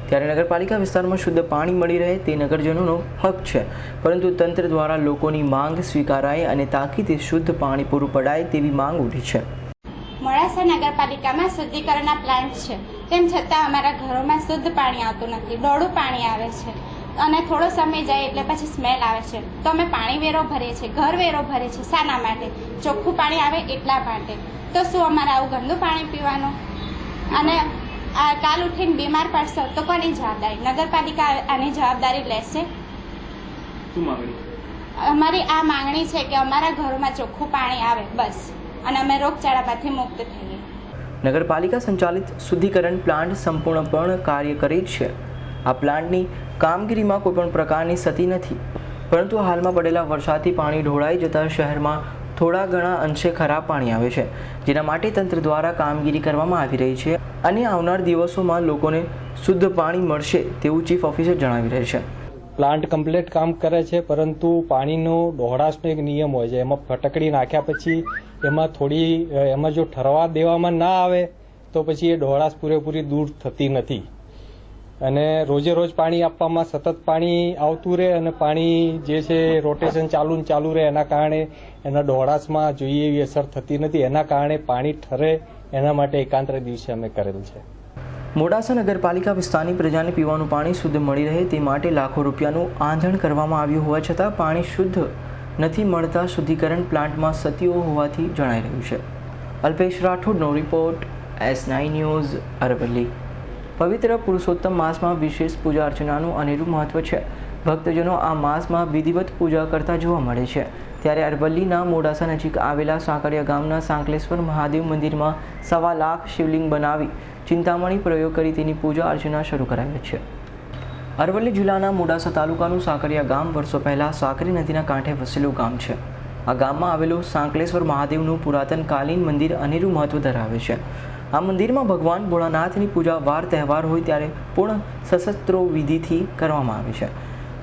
ત્યારે નગરપાલિકા વિસ્તારમાં શુદ્ધ પાણી મળી રહે તે નગરજનોનો હક છે, પરંતુ તંત્ર દ્વારા લોકોની માંગ સ્વીકારાય અને તાકીદે શુદ્ધ પાણી પૂરું પડાય તેવી માંગ ઉઠી છે. મોડાસા નગરપાલિકામાં શુદ્ધિકરણના પ્લાન્ટ છે, તેમ છતાં અમારા ઘરોમાં શુદ્ધ પાણી આવતું નથી. ડોળું પાણી આવે છે અને થોડો સમય જાય એટલે પછી સ્મેલ આવે છે. તો અમે પાણી વેરો ભરીએ છીએ, ઘર વેરો ભરીએ છીએ. શાના માટે? ચોખ્ખું પાણી આવે એટલા માટે. તો શું અમારે આવું ગંદુ પાણી પીવાનું? અને આ કાલ ઉઠીને બીમાર પડશો તો કોની જવાબદારી? નગરપાલિકા આની જવાબદારી લેશે? અમારી આ માંગણી છે કે અમારા ઘરોમાં ચોખ્ખું પાણી આવે બસ, અને અમે રોગચાળામાંથી મુક્ત થઈએ. નગરપાલિકા સંચાલિત શુદ્ધિકરણ પ્લાન્ટ સંપૂર્ણપણે કાર્ય કરે છે. આ પ્લાન્ટની કામગીરીમાં કોઈપણ પ્રકારની ક્ષતિ નથી, પરંતુ હાલમાં પડેલા વરસાદથી પાણી ઢોળાઈ જતાં શહેરમાં થોડા ઘણા અંશે ખરાબ પાણી આવે છે, જેના માટે તંત્ર દ્વારા કામગીરી કરવામાં આવી રહી છે અને આવનાર દિવસોમાં લોકોને શુદ્ધ પાણી મળશે તેવું ચીફ ઓફિસર જણાવી રહ્યા છે. પ્લાન્ટ કમ્પ્લીટ કામ કરે છે, પરંતુ પાણીનો ડહોળાશનો એક નિયમ હોય છે. એમાં ફટકડી નાખ્યા પછી એમાં જો ઠરવા દેવામાં ના આવે તો પછી એ ડહોળાશ પૂરેપૂરી દૂર થતી નથી. અને રોજે રોજ પાણી આપવામાં સતત પાણી આવતું રહે અને પાણી જે છે રોટેશન ચાલુ રહે, એના કારણે એના ડહોળાશમાં જોઈએ એવી અસર થતી નથી. એના કારણે પાણી ઠરે એના માટે એકાંતરે દિવસે અમે કરેલ છે. મોડાસા નગરપાલિકા વિસ્તારની પ્રજાને પીવાનું પાણી શુદ્ધ મળી રહે તે માટે લાખો રૂપિયાનું આંધણ કરવામાં આવ્યું હોવા છતાં પાણી શુદ્ધ નથી મળતા શુદ્ધિકરણ પ્લાન્ટમાં ક્ષતિઓ હોવાથી જણાઈ રહ્યું છે. અલ્પેશ રાઠોડનો રિપોર્ટ, S9 ન્યૂઝ, અરવલ્લી. પવિત્ર પુરુષોત્તમ માસમાં વિશેષ પૂજા અર્ચનાનું અનેરું મહત્વ છે. ભક્તજનો આ માસમાં વિધિવત પૂજા કરતા જોવા મળે છે. ત્યારે અરવલ્લીના મોડાસા નજીક આવેલા સાંકળિયા ગામના સાંકલેશ્વર મહાદેવ મંદિરમાં 1.25 લાખ શિવલિંગ બનાવી ચિંતામણી પ્રયોગ કરી તેની પૂજા અર્ચના શરૂ કરાવી છે. અરવલ્લી જિલ્લાના મોડાસા તાલુકાનું સાંકળિયા ગામ વર્ષો પહેલાં સાકરી નદીના કાંઠે વસેલું ગામ છે. આ ગામમાં આવેલું સાંકલેશ્વર મહાદેવનું પુરાતન કાલીન મંદિર અનેરું મહત્વ ધરાવે છે. આ મંદિરમાં ભગવાન ભોળાનાથની પૂજા વાર તહેવાર હોય ત્યારે પૂર્ણ સશસ્ત્રો વિધિથી કરવામાં આવે છે.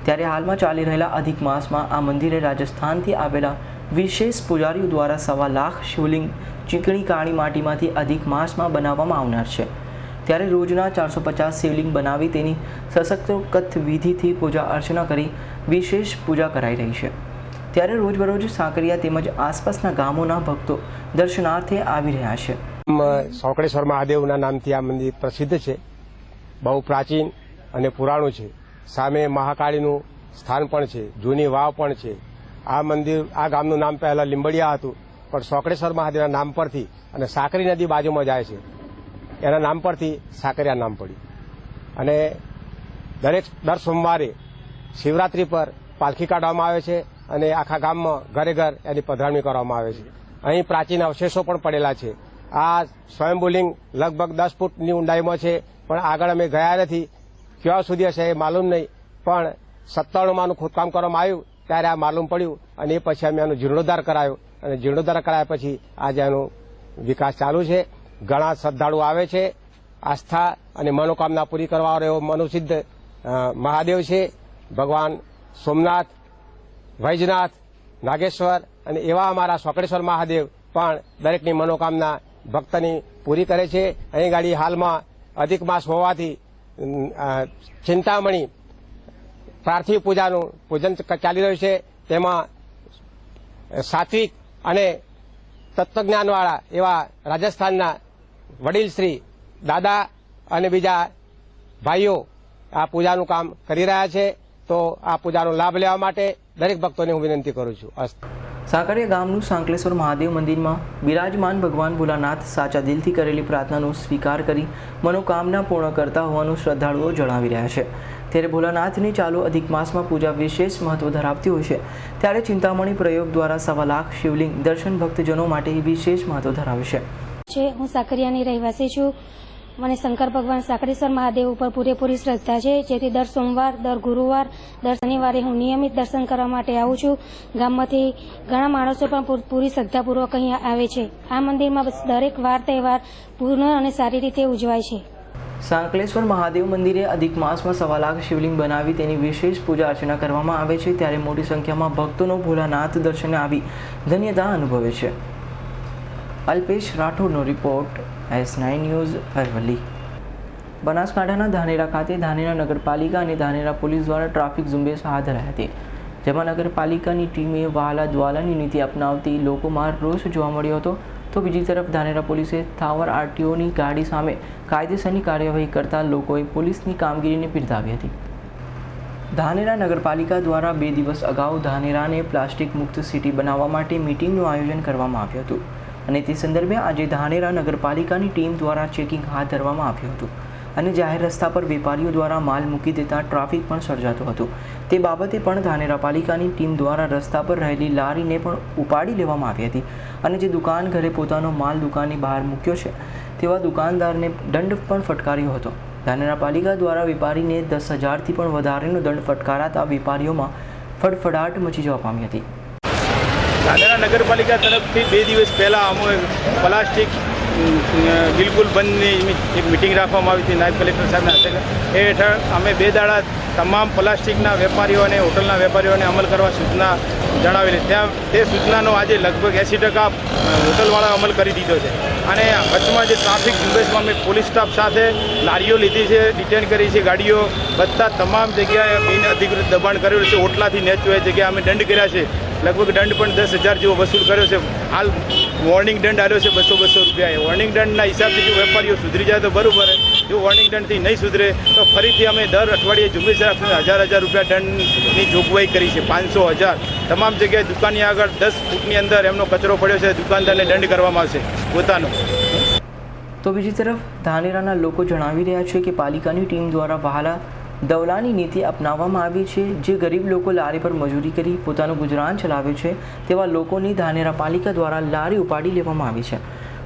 ત્યારે હાલમાં ચાલી રહેલા અધિક માસમાં આ મંદિરે રાજસ્થાનથી આવેલા વિશેષ પૂજારીઓ દ્વારા 1.25 લાખ શિવલિંગ ચીકણી કાળી માટીમાંથી અધિક માસમાં બનાવવામાં આવનાર છે, ત્યારે રોજના 450 શિવલિંગ બનાવી તેની સશક્તોકત વિધિથી પૂજા અર્ચના કરી વિશેષ પૂજા કરાઈ રહી છે। ત્યારે રોજબરોજ સાંકરિયા તેમજ આસપાસના ગામોના ભક્તો દર્શનાર્થે આવી રહ્યા છે। સોકળેશ્વર મહાદેવના નામથી આ મંદિર પ્રસિદ્ધ છે, બહુ પ્રાચીન અને પુરાણું છે। સામે મહાકાળીનું સ્થાન પણ છે, જૂની વાવ પણ છે। આ મંદિર, આ ગામનું નામ પહેલા લીંબડિયા હતું, પણ સોકળેશ્વર મહાદેવના નામ પરથી અને સાકરી નદી બાજુમાં જાય છે એના નામ પરથી સાકરિયા નામ પડ્યું। અને દર સોમવારે શિવરાત્રી પર પાલખી કાઢવામાં આવે છે અને આખા ગામમાં ઘરે ઘર એની પધરામણી કરવામાં આવે છે। અહીં પ્રાચીન અવશેષો પણ પડેલા છે। આ સ્વયંભૂલિંગ લગભગ 10 ફૂટની ઊંડાઈમાં છે, પણ આગળ અમે ગયા નથી, ક્યાં સુધી હશે એ માલુમ નહીં, પણ 97માંનું ખોદકામ કરવામાં આવ્યું ત્યારે આ માલુમ પડ્યું અને એ પછી અમે એનો જીર્ણોદ્ધાર કરાયો અને જીર્ણોદ્ધાર કરાયા પછી આજે એનો વિકાસ ચાલુ છે। ઘણા શ્રદ્ધાળુ આવે છે, આસ્થા અને મનોકામના પૂરી કરવાવાળો એવો મનુસિદ્ધ મહાદેવ છે। ભગવાન સોમનાથ, વૈજનાથ, નાગેશ્વર અને એવા અમારા સોકળેશ્વર મહાદેવ પણ દરેકની મનોકામના ભક્તની પૂરી કરે છે। અહીં ગાડી હાલમાં અધિક માસ હોવાથી ચિંતામણી પાર્થિવ પૂજાનું પૂજન ચાલી રહ્યું છે। તેમાં સાત્વિક અને તત્વજ્ઞાનવાળા એવા રાજસ્થાનના વડીલ શ્રી દાદા અને બીજા ભાઈઓ આ પૂજાનું કામ કરી રહ્યા છે, તો આ પૂજાનો લાભ લેવા માટે દરેક ભક્તોને હું વિનંતી કરું છું। સાંકરિયા ગામનું સાંકલેશ્વર મહાદેવ મંદિરમાં બિરાજમાન ભગવાન ભોલાનાથ સાચા દિલથી કરેલી પ્રાર્થનાનો સ્વીકાર કરી મનોકામના પૂર્ણ કરતા હોવાનું શ્રદ્ધાળુઓ જણાવી રહ્યા છે। ત્યારે ભોલાનાથની ચાલુ અધિક માસમાં પૂજા વિશેષ મહત્વ ધરાવતી હોય છે, ત્યારે ચિંતામણી પ્રયોગ દ્વારા 1.25 લાખ શિવલિંગ દર્શન ભક્તજનો માટે વિશેષ મહત્વ ધરાવે છે। હું સાકરિયાની રહેવાસી છું। મને શંકર ભગવાન સાકરેશ્વર મહાદેવ ઉપર પૂરેપૂરી શ્રદ્ધા છે, જેથી દર સોમવાર, દર ગુરુવાર, દર શનિવારે હું નિયમિત દર્શન કરવા માટે આવું છું। ગામમાંથી ઘણા માણસો પણ પૂરી શ્રદ્ધાપૂર્વક અહીં આવે છે। આ મંદિરમાં દરેક વાર તહેવાર પૂર્ણ અને સારી રીતે ઉજવાય છે। સાંકલેશ્વર મહાદેવ મંદિરે અધિક માસમાં 1.25 લાખ શિવલિંગ બનાવી તેની વિશેષ પૂજા અર્ચના કરવામાં આવે છે, ત્યારે મોટી સંખ્યામાં ભક્તોનો ભોલાનાથ દર્શને આવી ધન્યતા અનુભવે છે। અલ્પેશ રાઠોડનો રિપોર્ટ, S9 ન્યૂઝ, અરવલ્લી। બનાસકાંઠાના ધાનેરા ખાતે ધાનેરા નગરપાલિકા અને ધાનેરા પોલીસ દ્વારા ટ્રાફિક ઝુંબેશ હાથ ધરાઈ હતી, જેમાં નગરપાલિકાની ટીમે વહાલા દ્વાલાની નીતિ અપનાવતી લોકોમાં રોષ જોવા મળ્યો હતો, તો બીજી તરફ ધાનેરા પોલીસે સ્થાવર આરટીઓની ગાડી સામે કાયદેસરની કાર્યવાહી કરતા લોકોએ પોલીસની કામગીરીને બિરદાવી હતી। ધાનેરા નગરપાલિકા દ્વારા 2 દિવસ અગાઉ ધાનેરાને પ્લાસ્ટિક મુક્ત સિટી બનાવવા માટે મીટિંગનું આયોજન કરવામાં આવ્યું હતું અને તે સંદર્ભે આજે ધાનેરા નગરપાલિકાની ટીમ દ્વારા ચેકિંગ હાથ ધરવામાં આવ્યું હતું અને જાહેર રસ્તા પર વેપારીઓ દ્વારા માલ મૂકી દેતા ટ્રાફિક પણ સર્જાતું હતું। તે બાબતે પણ ધાનેરા પાલિકાની ટીમ દ્વારા રસ્તા પર રહેલી લારીને પણ ઉપાડી લેવામાં આવી હતી અને જે દુકાન ઘરે પોતાનો માલ દુકાનની બહાર મૂક્યો છે તેવા દુકાનદારને દંડ પણ ફટકાર્યો હતો। ધાનેરા પાલિકા દ્વારા વેપારીને 10,000થી પણ વધારેનો દંડ ફટકારાતા વેપારીઓમાં ફડફડાટ મચી જવા પામી હતી। ધાનેરા નગરપાલિકા તરફથી 2 દિવસ પહેલાં અમે પ્લાસ્ટિક બિલકુલ બંધની એક મિટિંગ રાખવામાં આવી હતી નાયબ કલેક્ટર સાહેબના હસ્તે। એ હેઠળ અમે 2 દાડા તમામ પ્લાસ્ટિકના વેપારીઓ અને હોટલના વેપારીઓને અમલ કરવા સૂચના જણાવેલી। ત્યાં તે સૂચનાનો આજે લગભગ 80% હોટલવાળા અમલ કરી દીધો છે અને કચ્છમાં જે ટ્રાફિક ઝુંબેશમાં અમે પોલીસ સ્ટાફ સાથે લારીઓ લીધી છે, ડિટેન કરી છે ગાડીઓ, બધા તમામ જગ્યાએ બિનઅધિકૃત દબાણ કરેલું છે। હોટલાથી નેચો એ જગ્યાએ અમે દંડ કર્યા છે, લગભગ દંડ પણ 10,000 જેવો વસૂલ કર્યો છે। હાલ વોર્નિંગ દંડ આવ્યો છે 200 રૂપિયા। વોર્નિંગ દંડના હિસાબથી જો વેપારીઓ સુધરી જાય તો બરાબર, જો વોર્નિંગ દંડથી નહીં સુધરે તો ફરીથી અમે દર અઠવાડિયે ઝુંબેશ રાખીને 1,000 રૂપિયા દંડની જોગવાઈ કરી છે। 500,000 તમામ જગ્યાએ દુકાનની આગળ 10 ફૂટની અંદર એમનો કચરો પડ્યો છે, દુકાનદારને દંડ કરવામાં આવશે પોતાનો। તો બીજી તરફ ધાનેરાના લોકો જણાવી રહ્યા છે કે પાલિકાની ટીમ દ્વારા વહાલા દવલાની નીતિ અપનાવવામાં આવી છે, જે ગરીબ લોકો લારી પર મજૂરી કરી પોતાનું ગુજરાન ચલાવે છે તેવા લોકોની ધાનેરા પાલિકા દ્વારા લારી ઉપાડી લેવામાં આવી છે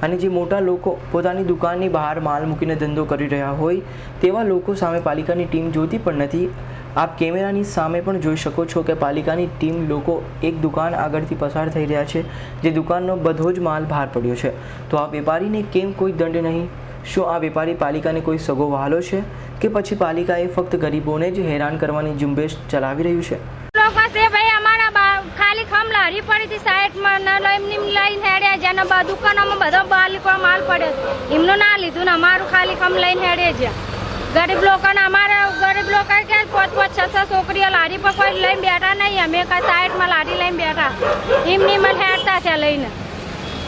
અને જે મોટા લોકો પોતાની દુકાનની બહાર માલ મૂકીને ધંધો કરી રહ્યા હોય તેવા લોકો સામે પાલિકાની ટીમ જોતી પણ નથી। આપ કેમેરાની સામે પણ જોઈ શકો છો કે પાલિકાની ટીમ લોકો એક દુકાન આગળથી પસાર થઈ રહ્યા છે, જે દુકાનનો બધો જ માલ બહાર પડ્યો છે, તો આ વેપારીને કેમ કોઈ દંડ નહીં? શું આ વેપારી પાલિકાને કોઈ સગો વહાલો છે કે પછી પાલિકાએ ફક્ત ગરીબોને જ હેરાન કરવાની ઝુંબેશ ચલાવી રહ્યું છે? भाई हमारा ખાલી ખમ લારી પડી હતી સાઈડમાં ના એમની લઈને હેડે જ્યાં દુકાનોમાં બધો બાલિકો માલ પડ્યો એમનું ના લીધું ને અમારું ખાલી ખમ લઈને હેડે છે. ગરીબ લોકોને અમારે ગરીબ લોકો કે 5-5-6 છોકરીઓ લારી પર કોઈ લઈને બેઠા નહીં. અમે કાંઈ સાઈડમાં લારી લઈને બેઠા એમની મને હેડતા છે લઈને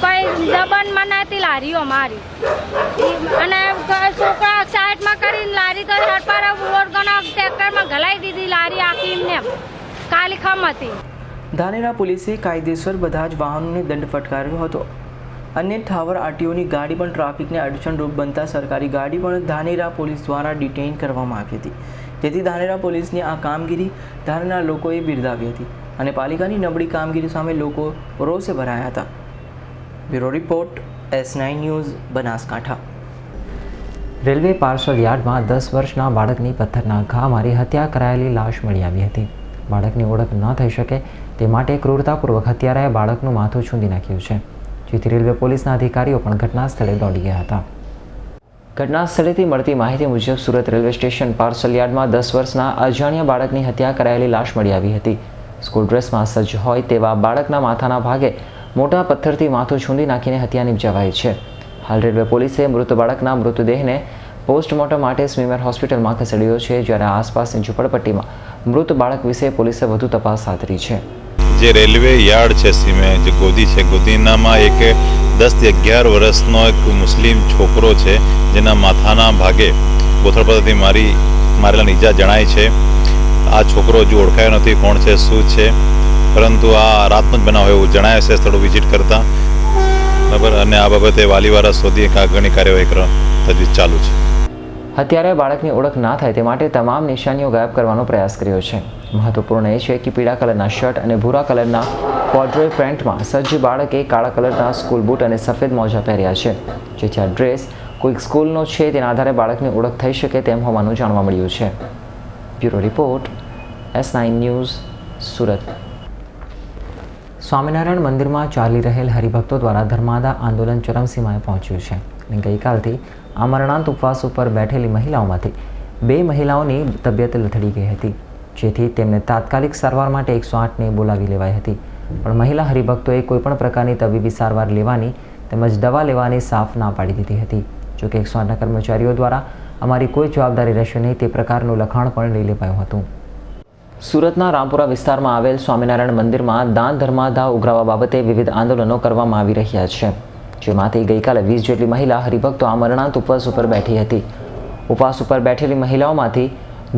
કોઈ દબનમાં નથી લારીઓ અમારી. અને છોકરા સાઈડમાં કરીને લારી તો હેડપાર ઓરગોના ટ્રેક્ટરમાં ગલાઈ દીધી લારી આખી એમને ખાલી ખમ હતી. ધાનેરા પોલીસે કાયદેસર બધા જ વાહનોને દંડ ફટકાર્યો હતો. અન્ય ઠાવર આરટીઓની ગાડી પણ ટ્રાફિકને અડચણરૂપ બનતા સરકારી ગાડી પણ ધાનેરા પોલીસ દ્વારા ડિટેઇન કરવામાં આવી હતી. જેથી ધાનેરા પોલીસની આ કામગીરી ધાનેરા લોકોએ બિરદાવી હતી અને પાલિકાની નબળી કામગીરી સામે લોકો રોષે ભરાયા હતા. Bureau report S9 news Banaskantha. Railway parcel યાર્ડમાં 10 વર્ષના બાળકની પથ્થરના ઘા મારી હત્યા કરાયેલી લાશ મળી આવી હતી. બાળકની ઓળખ ન થઈ શકે તે માટે ક્રૂરતાપૂર્વક હત્યારાએ બાળકનું માથું છૂંદી નાખ્યું છે, જેથી રેલવે પોલીસના અધિકારીઓ પણ ઘટના સ્થળે દોડી ગયા હતા. ઘટના સ્થળેથી મળતી માહિતી મુજબ સુરત રેલવે સ્ટેશન પાર્સલ યાર્ડમાં 10 વર્ષના અજાણ્યા બાળકની હત્યા કરાયેલી લાશ મળી આવી હતી. સ્કૂલ ડ્રેસમાં સજ્જ હોય તેવા બાળકના માથાના ભાગે મોટા પથ્થરથી માથું છૂંદી નાખીને હત્યા નિપજાવાઈ છે. હાલ રેલવે પોલીસે મૃત બાળકના મૃતદેહને પોસ્ટમોર્ટમ માટે સ્મીમેર હોસ્પિટલમાં ખસેડ્યો છે, જ્યારે આસપાસની ઝૂંપડપટ્ટીમાં મૃત બાળક વિશે પોલીસે વધુ તપાસ હાથ ધરી છે. જે રેલવે યાર્ડ છે સીમે જે ગોદી છે, ગોદીનામાં એક 10 થી 11 વર્ષનો એક મુસ્લિમ છોકરો છે જેના માથાના ભાગે બોથડ પદ્ધતિથી મારેલા ઈજા જણાય છે. આ છોકરો હજુ ઓળખાયો નથી કોણ છે શું છે, પરંતુ આ રાતનો જ બનાવ એવું જણાય છે સ્થળો વિઝિટ કરતા. બરાબર, અને આ બાબતે વાલીવાળા શોધી આગળની કાર્યવાહી તજવીજ ચાલુ છે. હત્યારાએ બાળકની ઓળખ ના થાય તે માટે તમામ નિશાનીઓ ગાયબ કરવાનો પ્રયાસ કર્યો છે. મહત્વપૂર્ણ એ છે કે પીળા કલરના શર્ટ અને ભૂરા કલરના કોડ્રોય પેન્ટમાં સજ્જ બાળકે કાળા કલરના સ્કૂલ બૂટ અને સફેદ મોજા પહેર્યા છે, જેથી આ ડ્રેસ કોઈક સ્કૂલનો છે તેના આધારે બાળકની ઓળખ થઈ શકે તેમ હોવાનું જાણવા મળ્યું છે. Bureau report S9 news Surat. Swaminarayan મંદિરમાં ચાલી રહેલ હરિભક્તો દ્વારા ધર્માદા આંદોલન ચરમસીમાએ પહોંચ્યું છે અને ગઈકાલથી આમરણાંત ઉપવાસ ઉપર બેઠેલી મહિલાઓમાંથી 2 મહિલાઓની તબિયત લથડી ગઈ હતી, જેથી તેમને તાત્કાલિક સારવાર માટે 108ને બોલાવી લેવાઈ હતી. પણ મહિલા હરિભક્તોએ કોઈપણ પ્રકારની તબીબી સારવાર લેવાની તેમજ દવા લેવાની સાફ ના પાડી દીધી હતી. જોકે 108ના કર્મચારીઓ દ્વારા અમારી કોઈ જવાબદારી રહેશે નહીં તે પ્રકારનું લખાણ પણ લઈ લેવાયું હતું. સુરતના રામપુરા વિસ્તારમાં આવેલ સ્વામિનારાયણ મંદિરમાં દાન ધર્માદા ઉઘરાવવા બાબતે વિવિધ આંદોલનો કરવામાં આવી રહ્યા છે, જેમાંથી ગઈકાલે 20 જેટલી મહિલા હરિભક્તો આમરણાંત ઉપવાસ ઉપર બેઠી હતી. ઉપવાસ ઉપર બેઠેલી મહિલાઓમાંથી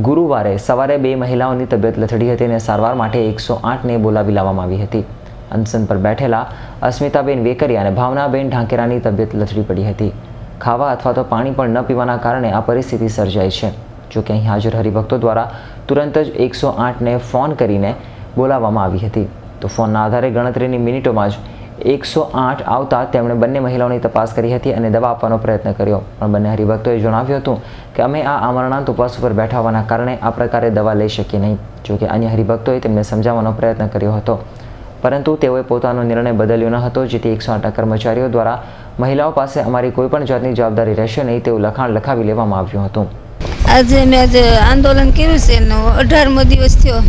ગુરુવારે સવારે 2 મહિલાઓની તબિયત લથડી હતી અને સારવાર માટે 108ને બોલાવી લાવવામાં આવી હતી. અનશન પર બેઠેલા અસ્મિતાબેન વેકરિયા અને ભાવનાબેન ઢાંકેરાની તબિયત લથડી પડી હતી. ખાવા અથવા તો પાણી પણ ન પીવાના કારણે આ પરિસ્થિતિ સર્જાઈ છે. જોકે અહીં હાજર હરિભક્તો દ્વારા તુરંત જ 108ને ફોન કરીને બોલાવવામાં આવી હતી. તો ફોનના આધારે ગણતરીની મિનિટોમાં જ 108 આવતા તેમણે બંને મહિલાઓની તપાસ કરી હતી અને દવા આપવાનો પ્રયત્ન કર્યો, પણ બંને હરિભક્તોએ જણાવ્યું હતું કે અમે આ આમરણાંત ઉપવાસ ઉપર બેઠા હોવાના કારણે આ પ્રકારે દવા લઈ શકીએ નહીં. જોકે અન્ય હરિભક્તોએ તેમને સમજાવવાનો પ્રયત્ન કર્યો હતો, પરંતુ તેઓએ પોતાનો નિર્ણય બદલ્યો ન હતો, જેથી 108ના કર્મચારીઓ દ્વારા મહિલાઓ પાસે અમારી કોઈપણ જાતની જવાબદારી રહેશે નહીં તેવું લખાણ લખાવી લેવામાં આવ્યું હતું. આજે આંદોલન કર્યું છે એનો 18મો દિવસ થયો.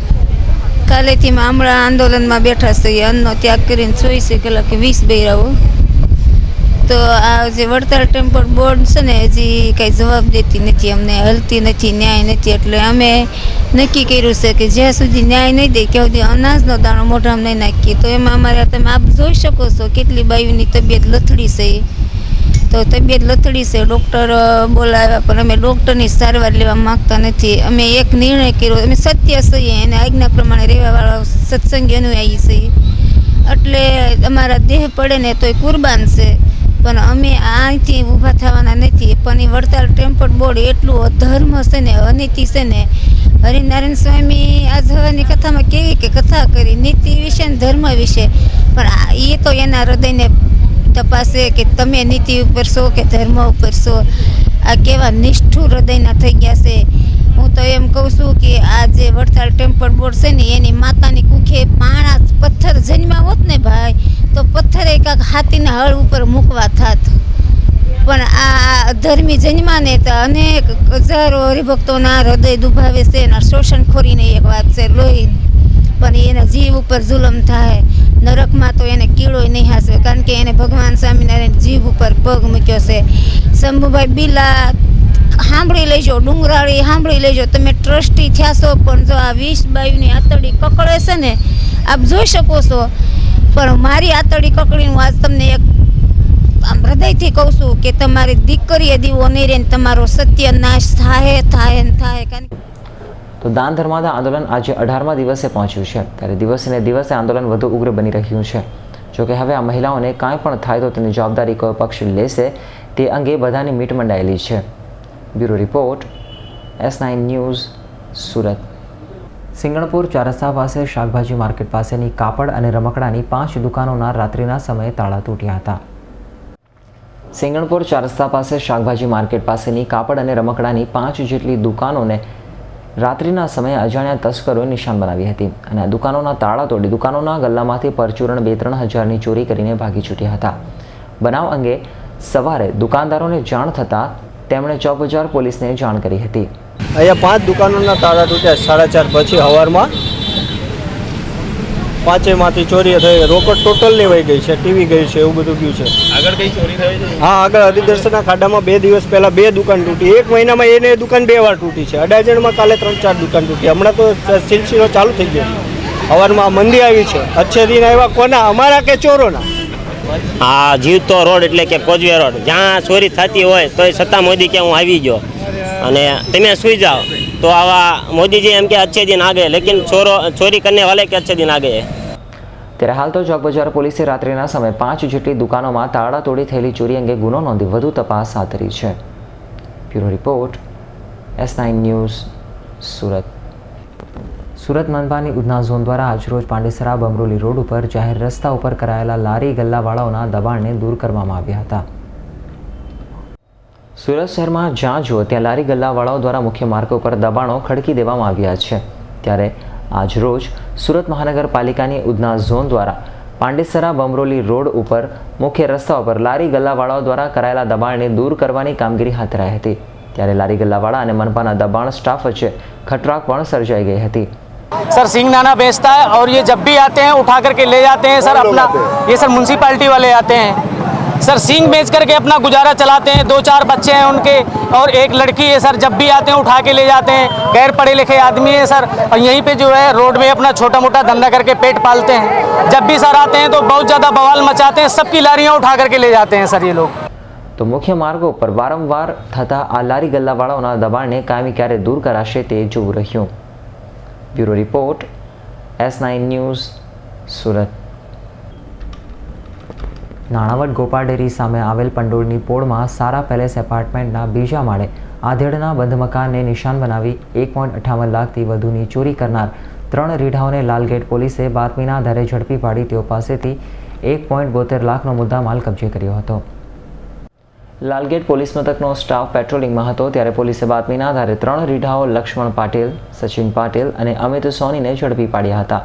કાલેથી હમણાં આંદોલનમાં બેઠા છીએ. અન્નનો ત્યાગ કરીને 24 કલાકે 20 બૈરાઓ. તો આ જે વડતાલ ટેમ્પલ બોર્ડ છે ને હજી કાંઈ જવાબ દેતી નથી, અમને હલતી નથી, ન્યાય નથી. એટલે અમે નક્કી કર્યું છે કે જ્યાં સુધી ન્યાય નહીં દે ત્યાં સુધી અનાજનો દાણો મોઢામાં નહીં નાખીએ. તો એમાં અમારે તમે આપ જોઈ શકો છો કેટલી બાયુની તબિયત લથડી છે. તો તબિયત લથડી છે, ડૉક્ટર બોલાવ્યા પણ અમે ડૉક્ટરની સારવાર લેવા માગતા નથી. અમે એક નિર્ણય કર્યો, અમે સત્ય છીએ અને આજ્ઞા પ્રમાણે રહેવાવાળા સત્સંગી અનુયાયી છીએ. એટલે અમારા દેહ પડે ને તોય કુરબાન છે, પણ અમે અહીંથી ઊભા થવાના નથી. પણ એ વડતાલ ટેમ્પલ બોર્ડ એટલું અધર્મ છે ને, અનીતિ છે ને. હરિનારાયણ સ્વામી આજ હવાની કથામાં કેવી કે કથા કરી નીતિ વિશે ને ધર્મ વિશે, પણ એ તો એના હૃદયને તપાસે કે તમે નીતિ ઉપર છો કે ધર્મ ઉપર છો. આ કેવા નિષ્ઠુર હૃદયના થઈ ગયા છે. હું તો એમ કહું છું કે આ જે વડતાલ ટેમ્પલ બોર્ડ છે ને એની માતાની કુખે પાણા પથ્થર જન્મ્યા હોત ને ભાઈ, તો પથ્થર એકાક હાથીના હળ ઉપર મૂકવા થાત. પણ આ ધર્મી જન્માને તો અનેક હજારો હરિભક્તોના હૃદય દુભાવે છે. એના શોષણખોરીની એક વાત છે લોહી, પણ એના જીવ ઉપર ઉપર જુલમ થાય, નરકમાં તો એને કીડોય નહીં હાસવે, કારણ કે એને ભગવાન સ્વામિનારાયણ જીભ ઉપર પગ મૂક્યો છે. શંભુભાઈ બિલા સાંભળી લેજો, ડુંગરાળી સાંભળી લેજો, તમે ટ્રસ્ટી થયા છો પણ જો આ 20 બાયુની આતડી કકડે છે ને, આપ જોઈ શકો છો. પણ મારી આતડી કકડીનું આજ તમને એક આમ હૃદયથી કહું છું કે તમારી દીકરીએ દીવો નહીં રહે, તમારો સત્યનાશ થાય થાય ને થાય. કારણ તો દાન ધર્માદા આંદોલન આજે 18મા દિવસે પહોંચ્યું છે, ત્યારે દિવસે ને દિવસે આંદોલન વધુ ઉગ્ર બની રહ્યું છે. જોકે હવે આ મહિલાઓને કાંઈ પણ થાય તો તેની જવાબદારી કોઈ પક્ષ લેશે તે અંગે બધાની મીટ મંડાયેલી છે. Bureau report, S9 news, Surat. Singanpur ચારસ્તા પાસે શાકભાજી માર્કેટ પાસેની કાપડ અને રમકડાની 5 દુકાનોના રાત્રિના સમયે તાળા તૂટ્યા હતા. સિંગણપુર ચારસ્તા પાસે શાકભાજી માર્કેટ પાસેની કાપડ અને રમકડાની 5 જેટલી દુકાનોને રાત્રિના સમયે અજાણ્યા તસ્કરોએ નિશાન બનાવી હતી અને આ દુકાનોના તાળા તોડી દુકાનોના ગલ્લામાંથી પરચુરણ 2-3 હજારની ચોરી કરીને ભાગી છૂટ્યા હતા. બનાવ અંગે સવારે દુકાનદારોને જાણ થતાં તેમણે ચોક બજાર પોલીસને જાણ કરી હતી. અહીંયા 5 દુકાનોના તાળા તૂટ્યા 4:30 પછી સવારમાં. 5માંથી ચોરી થઈ, રોકડ ટોટલની વહી ગઈ છે, ટીવી ગઈ છે, એવું બધું ગયું છે. આગળ કઈ ચોરી થઈ છે? હા, આગળ હરિદર્શનના ખાડામાં 2 દિવસ પહેલા 2 દુકાન તૂટી. 1 મહિનામાં એને દુકાન 2 વાર તૂટી છે. અડાજણમાં કાલે 3-4 દુકાન તૂટી. હમણાં તો સિલસિલો ચાલુ થઈ ગયો. સવારમાં મંદી આવી છે. અચ્છે દિન આવ્યા કોના, અમારા કે ચોરોના? હા, જીવતો રોડ એટલે કે કોજવે રોડ, જ્યાં ચોરી થતી હોય તો છતાં મોદી કે હું આવી ગયો અને તમે સુઈ જાઓ તો આવા મોદીજી એમ કે અચ્છે દિન આગે, લેકિન ચોરી કરને વાલે કે અચ્છે દિન આગે. ત્યારે હાલ તો ચોક બજાર પોલીસે રાત્રિના સમયે 5 જેટલી દુકાનોમાં તાળા તોડી થયેલી ચોરી અંગે ગુનો નોંધી વધુ તપાસ હાથ ધરી છે. Bureau report, S9 news, Surat. Surat મનપાની ઉધના ઝોન દ્વારા આજરોજ પાંડેસરા બમરોલી રોડ ઉપર જાહેર રસ્તા ઉપર કરાયેલા લારી ગલ્લાવાળાઓના દબાણને દૂર કરવામાં આવ્યા હતા. સુરત શહેરમાં જ્યાં જુઓ ત્યાં લારી ગલ્લાવાળાઓ દ્વારા મુખ્ય માર્ગ ઉપર દબાણો ખડકી દેવામાં આવ્યા છે. ત્યારે આજરોજ સુરત મહાનગરપાલિકાની ઉધના ઝોન દ્વારા પાંડેસરા બમરોલી રોડ ઉપર મુખ્ય રસ્તા ઉપર લારી ગલ્લાવાળાઓ દ્વારા કરાયેલા દબાણને દૂર કરવાની કામગીરી હાથ ધરાઈ હતી. ત્યારે લારી ગલ્લાવાળા અને મનપાના દબાણ સ્ટાફ વચ્ચે ખટરાક પણ સર્જાઈ ગઈ હતી. सर सिंह नाना बेचता है और ये जब भी आते हैं उठा करके ले जाते हैं सर अपना, ये सर म्यूनसिपालिटी वाले आते हैं सर, सिंह बेच करके अपना गुजारा चलाते हैं. 2-4 बच्चे हैं उनके और एक लड़की है सर, जब भी आते हैं उठा के ले जाते हैं. गैर पढ़े लिखे आदमी है सर और यहीं पे जो है रोड में अपना छोटा मोटा धंधा करके पेट पालते हैं. जब भी सर आते हैं तो बहुत ज़्यादा बवाल मचाते हैं, सबकी लारियाँ उठा करके ले जाते हैं सर ये लोग. તો મુખ્ય માર્ગો પર વારંવાર થતા આ લારી ગલ્લાવાળાઓના દબાણને કાયમી ક્યારે દૂર કરાશે તે જોવું રહ્યું. Bureau report, S9 news, Surat. Nanavat Gopal dairy સામે આવેલ પંડોળની પોળમાં સારા પેલેસ એપાર્ટમેન્ટના બીજા માળે આધેડના બંધ મકાનને નિશાન બનાવી 1.58 લાખથી વધુની ચોરી કરનાર 3 રીઢાઓને લાલગેટ પોલીસે બાતમીના આધારે ઝડપી પાડી તેઓ પાસેથી 1.72 લાખનો મુદ્દામાલ કબજે કર્યો હતો. લાલગેટ પોલીસ મથકનો સ્ટાફ પેટ્રોલિંગમાં હતો ત્યારે પોલીસે બાતમીના આધારે 3 રીઢાઓ લક્ષ્મણ પાટીલ, સચિન પાટીલ અને અમિત સોનીને ઝડપી પાડ્યા હતા.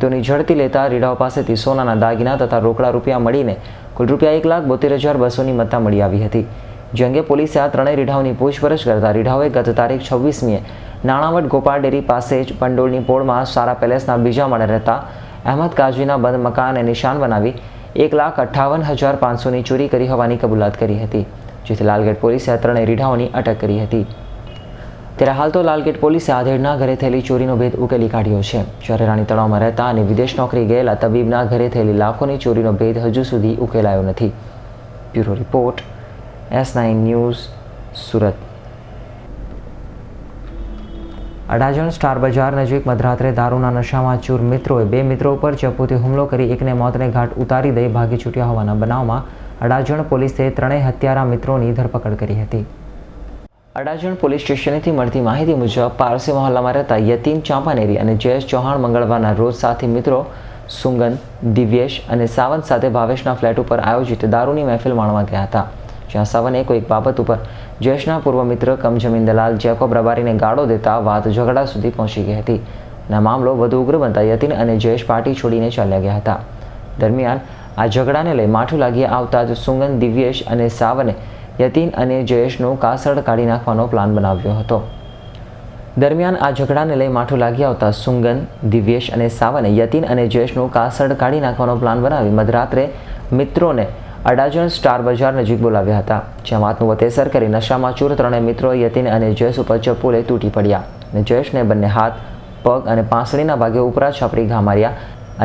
તેની ઝડપી લેતા રીઢાઓ પાસેથી સોનાના દાગીના તથા રોકડા રૂપિયા મળીને કુલ રૂપિયા 1,72,200ની મત્તા મળી આવી હતી. જે અંગે પોલીસે આ 3 રીઢાઓની પૂછપરછ કરતા રીઢાઓએ ગત તારીખ 26મીએ નાણાવટ ગોપાલ ડેરી પાસે જ પંડોળની પોળમાં સારા પેલેસના બીજા માળે રહેતા અહેમદ કાઝીના બંધ મકાનને નિશાન બનાવી 1,58,500ની ચોરી કરી હોવાની કબૂલાત કરી હતી. જેથી લાલગેટ પોલીસે આ 3 રીઢાઓની અટક કરી હતી. ત્યારે હાલ તો લાલગેટ પોલીસે આધેડના ઘરે થયેલી ચોરીનો ભેદ ઉકેલી કાઢ્યો છે. જ્યારે રાણી તળાવમાં રહેતા અને વિદેશ નોકરી ગયેલા તબીબના ઘરે થયેલી લાખોની ચોરીનો ભેદ હજુ સુધી ઉકેલાયો નથી. Bureau report, S9 news, Surat. Adajan star બજાર નજીક મધરાત્રે દારૂના નશામાં ચૂર મિત્રોએ 2 મિત્રો ઉપર ચપ્પુથી હુમલો કરી એકને મોતને ઘાટ ઉતારી દઈ ભાગી છૂટ્યા હોવાના બનાવમાં અડાજણ પોલીસે 3 હત્યારા મિત્રોની ધરપકડ કરી હતી. અડાજણ પોલીસ સ્ટેશનેથી મળતી માહિતી મુજબ પારસી મહોલ્લામાં રહેતા યતીન ચાંપાનેરી અને જયેશ ચૌહાણ મંગળવારના રોજ સાથી મિત્રો સુંગન, દિવ્યેશ અને સાવંત સાથે ભાવેશના ફ્લેટ ઉપર આયોજિત દારૂની મહેફિલ માણવા ગયા હતા. જ્યાં સાવને કોઈક બાબત ઉપર જયેશના પૂર્વ મિત્ર કમ જમીન દલાલ જેકોબ રબારીને ગાળો દેતા વાત ઝઘડા સુધી પહોંચી ગઈ હતી અને મામલો વધુ ઉગ્ર બનતા યતીન અને જયેશ પાર્ટી છોડીને ચાલ્યા ગયા હતા. દરમિયાન આ ઝઘડાને લઈ માઠું લાગી આવતા જ સુંગન, દિવ્યેશ અને સાવને યતીન અને જયેશનું કાસળ કાઢી નાખવાનો પ્લાન બનાવ્યો હતો. દરમિયાન આ ઝઘડાને લઈ માઠું લાગી આવતા સુંગન, દિવ્યેશ અને સાવને યતીન અને જયેશનું કાસડ કાઢી નાખવાનો પ્લાન બનાવી મધરાત્રે મિત્રોને અડાજણ સ્ટાર બજાર નજીક બોલાવ્યા હતા, જ્યાં વાતનું વતેસર કરી નશામાં ચૂર ત્રણેય મિત્રો યતીન અને જયેશ ઉપર ચપ્પુલે તૂટી પડ્યા અને જયેશને બંને હાથ, પગ અને પાંસળીના ભાગે ઉપરા છાપરી ઘા માર્યા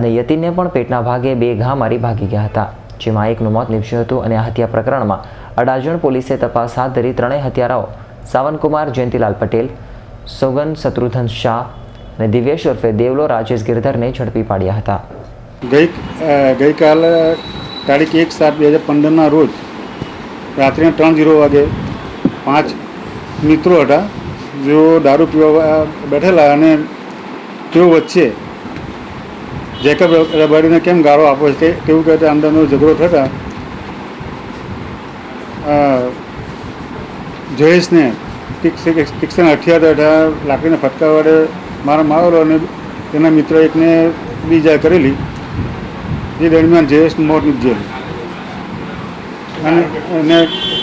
અને યતીનને પણ પેટના ભાગે 2 ઘા મારી ભાગી ગયા હતા, જેમાં એકનું મોત નીપજ્યું હતું અને આ હત્યા પ્રકરણમાં અડાજણ પોલીસે તપાસ હાથ ધરી ત્રણેય હત્યારાઓ સાવનકુમાર જયંતિલાલ પટેલ, સોગન શત્રુઘ્ન શાહ અને દિવ્યેશ ઉર્ફે દેવલો રાજેશ ગિરધરને ઝડપી પાડ્યા હતા. ગઈકાલે તારીખ 1/7/2015ના રોજ રાત્રે 3:00 વાગે 5 મિત્રો હતા જેઓ દારૂ પીવા બેઠેલા અને તેઓ વચ્ચે જેકબ રબારીને કેમ ગાળો આપો છે તેવું કહેતા અંદરનો ઝઘડો થતાં જયેશને તીક્ષ્ણ હથિયાર તથા લાકડીના ફટકા વડે મારા મારેલો અને તેના મિત્ર એકને બીજા કરેલી. એ દરમિયાન જયેશનું મોત નીપજેલું અને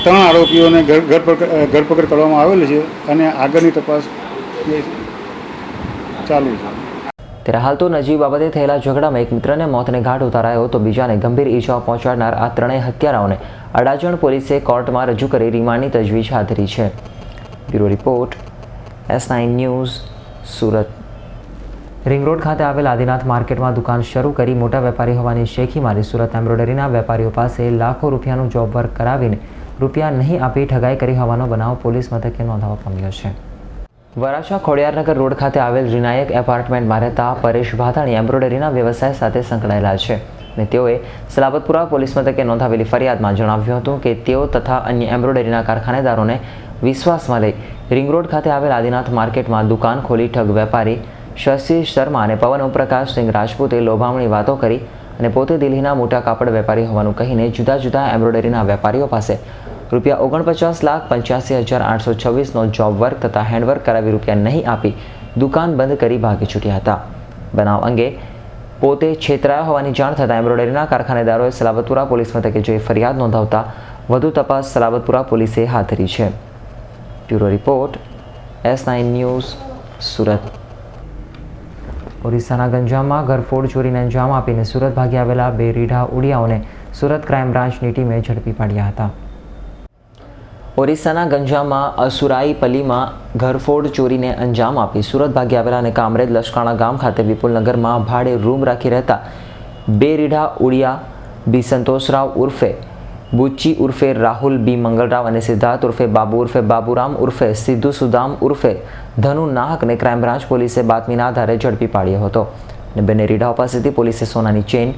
3 આરોપીઓને ધરપકડ કરવામાં આવેલી છે અને આગળની તપાસ ચાલુ છે. ત્યારે હાલ તો નજીક બાબતે થયેલા ઝઘડામાં એક મિત્રને મોતને ઘાટ ઉતારાયો તો બીજાને ગંભીર ઈજાઓ પહોંચાડનાર આ ત્રણેય હત્યારાઓને અડાજણ પોલીસે કોર્ટમાં રજૂ કરી રિમાન્ડની તજવીજ હાથ ધરી છે. Bureau report, S9 news, Surat. Ring road ખાતે આવેલ આદિનાથ માર્કેટમાં દુકાન શરૂ કરી મોટા વેપારી હોવાની શેખી મારી સુરત એમ્બ્રોઇડરીના વેપારીઓ પાસે લાખો રૂપિયાનું જોબ વર્ક કરાવીને રૂપિયા નહીં આપી ઠગાઈ કરી હોવાનો બનાવ પોલીસ મથકે નોંધવા પામ્યો છે. વરાછા ખોડિયારનગર રોડ ખાતે આવેલ વિનાયક એપાર્ટમેન્ટમાં રહેતા પરેશ ભાથાણી એમ્બ્રોઇડરીના વ્યવસાય સાથે સંકળાયેલા છે અને તેઓએ સલાબતપુરા પોલીસ મથકે નોંધાવેલી ફરિયાદમાં જણાવ્યું હતું કે તેઓ તથા અન્ય એમ્બ્રોઇડરીના કારખાનેદારોને વિશ્વાસમાં લઈ રિંગ રોડ ખાતે આવેલ આદિનાથ માર્કેટમાં દુકાન ખોલી ઠગ વેપારી શશી શર્મા અને પવન ઓમપ્રકાશ સિંહ રાજપૂતે લોભામણી વાતો કરી અને પોતે દિલ્હીના મોટા કાપડ વેપારી હોવાનું કહીને જુદા જુદા એમ્બ્રોઇડરીના વેપારીઓ પાસે રૂપિયા 49,85,826નો જોબ વર્ક તથા હેન્ડવર્ક કરાવી રૂપિયા નહીં આપી દુકાન બંધ કરી ભાગી છૂટ્યા હતા. બનાવ અંગે પોતે છેતરાયા હોવાની જાણ થતાં એમ્બ્રોઇડરીના કારખાનેદારોએ સલાબતપુરા પોલીસ મથકે જઈ ફરિયાદ નોંધાવતા વધુ તપાસ સલાબતપુરા પોલીસે હાથ ધરી છે. Bureau report, S9 news, Surat. ઓરિસ્સાના ગંજામમાં ઘરફોડ ચોરીને અંજામ આપીને સુરત ભાગી આવેલા 2 રીઢા ઉડિયાઓને સુરત ક્રાઇમ બ્રાન્ચની ટીમે ઝડપી પાડ્યા હતા. ઓરિસ્સાના ગંજામમાં અસુરાઈપલ્લીમાં ઘરફોડ ચોરીને અંજામ આપી સુરત ભાગી આવેલા અને કામરેજ લશ્કાણા ગામ ખાતે વિપુલનગરમાં ભાડે રૂમ રાખી રહેતા 2 રીઢા ઉડિયા બી સંતોષરાવ ઉર્ફે બુચ્ચી ઉર્ફે રાહુલ બી મંગલરાવ અને સિદ્ધાર્થ ઉર્ફે બાબુ ઉર્ફે બાબુરામ ઉર્ફે સિદ્ધુ સુદામ ઉર્ફે ધનુ નાહકને ક્રાઇમ બ્રાન્ચ પોલીસે બાતમીના આધારે ઝડપી પાડ્યો હતો અને બંને રીઢાઓ પાસેથી પોલીસે સોનાની ચેન,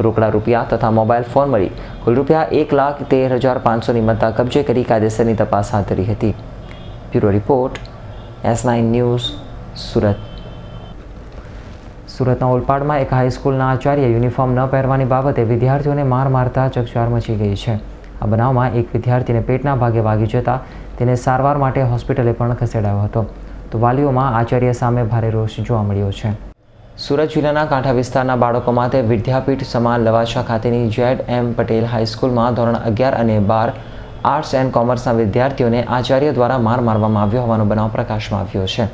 રોકડા રૂપિયા તથા મોબાઈલ ફોન મળી કુલ રૂપિયા 1,13,500ની મત્તા કબજે કરી કાયદેસરની તપાસ હાથ ધરી હતી. Bureau report, S9 news, Surat. સુરતના ઓલપાડમાં એક હાઈસ્કૂલના આચાર્ય યુનિફોર્મ ન પહેરવાની બાબતે વિદ્યાર્થીઓને માર મારતા ચકચાર મચી ગઈ છે. આ બનાવમાં એક વિદ્યાર્થીને પેટના ભાગે વાગી જતા તેને સારવાર માટે હોસ્પિટલે પણ ખસેડાયો હતો તો વાલીઓમાં આચાર્ય સામે ભારે રોષ જોવા મળ્યો છે. સુરત જિલ્લાના કાંઠા વિસ્તારના બાળકો માટે વિદ્યાપીઠ સમાન લવાછા ખાતેની ZM પટેલ હાઈસ્કૂલમાં ધોરણ 11 અને 12 આર્ટ્સ એન્ડ કોમર્સના વિદ્યાર્થીઓને આચાર્ય દ્વારા માર મારવામાં આવ્યો હોવાનો બનાવ પ્રકાશમાં આવ્યો છે.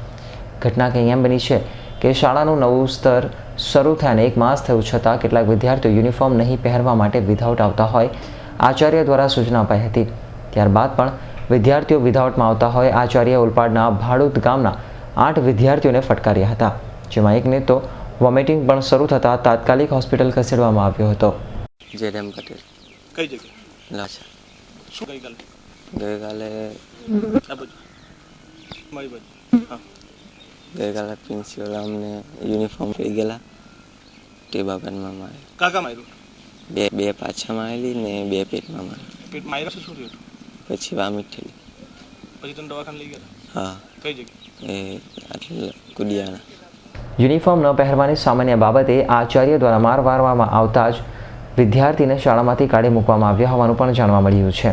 ઘટના કંઈ એમ બની છે કે શાળાનું નવું સ્તર શરૂ થયાને 1 માસ થયું છતાં કેટલાક વિદ્યાર્થીઓ યુનિફોર્મ નહીં પહેરવા માટે વિધાઉટ આવતા હોય આચાર્ય દ્વારા સૂચના અપાઈ હતી. ત્યારબાદ પણ વિદ્યાર્થીઓ વિધાઉટમાં આવતા હોય આચાર્ય ઓલપાડના ભાડુત ગામના 8 વિદ્યાર્થીઓને ફટકાર્યા હતા, જેમાં એકને તો વોમિટિંગ પણ શરૂ થતાં તાત્કાલિક હોસ્પિટલ ખસેડવામાં આવ્યો હતો. ZM પટેલ. કઈ જગ્યાએ? લાછા. શું ગઈકાલે? ગઈકાલે મારી બાજુ. હા. ગઈકાલે પ્રિન્સિપલ અમને યુનિફોર્મ લઈ ગયેલા તે બાબતમાં મારે કાકા માર્યું? બે પાછા મારેલી ને 2 પેટમાં મારી. પેટ માર્યા શું થયું? પછી વામિટ થયેલી. પછી તને દવાખાને લઈ ગયા? હા. કઈ જગ્યાએ? એ આટલે કુડિયાના. યુનિફોર્મ ન પહેરવાની સામાન્ય બાબતે આચાર્ય દ્વારા માર મારવામાં આવતા જ વિદ્યાર્થીને શાળામાંથી કાઢી મૂકવામાં આવ્યા હોવાનું પણ જાણવા મળ્યું છે.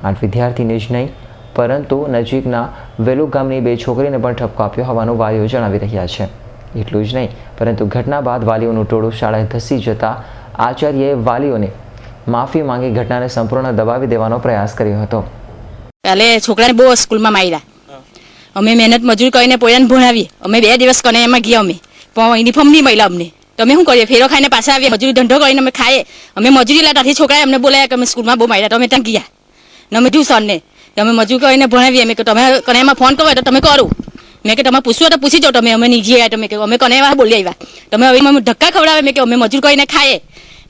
8 વિદ્યાર્થીને જ નહીં પરંતુ નજીકના વેલુ ગામની 2 છોકરીને પણ ઠપકો આપ્યો હોવાનું વાલીઓ જણાવી રહ્યા છે. એટલું જ નહીં પરંતુ ઘટના બાદ વાલીઓનું ટોળું શાળાએ ધસી જતા આચાર્યએ વાલીઓને માફી માંગી ઘટનાને સંપૂર્ણ દબાવી દેવાનો પ્રયાસ કર્યો હતો. કાલે છોકરાને બહુ સ્કૂલમાં માર્યા અમે મહેનત મજૂર કરીને પોયાને ભણાવીએ. અમે 2 દિવસ કને એમાં ગયા અમે પણ યુનિફોર્મ નહીં મળ્યા અમને. તમે શું કરીએ? ફેરો ખાઈને પાછા આવીએ, મજૂરી ધંધો કરીને અમે ખાઈએ. અમે મજૂરી લાતાથી છોકરાએ અમને બોલાયા કે અમે સ્કૂલમાં બહુ માર્યા, તો અમે ત્યાં ગયા ને અમે ટ્યુશનને તમે મજૂર કરીને ભણાવીએ. અમે કે તમે કનેમાં ફોન કરો તો તમે કરો. મેં કે તમે પૂછવું તો પૂછી જાઓ. તમે અમે નહીં ગયા. તમે કે અમે કનેવા બોલી આવ્યા. તમે હવે અમે ધક્કા ખવડાવે. મેં કે અમે મજૂર કરીને ખાઈએ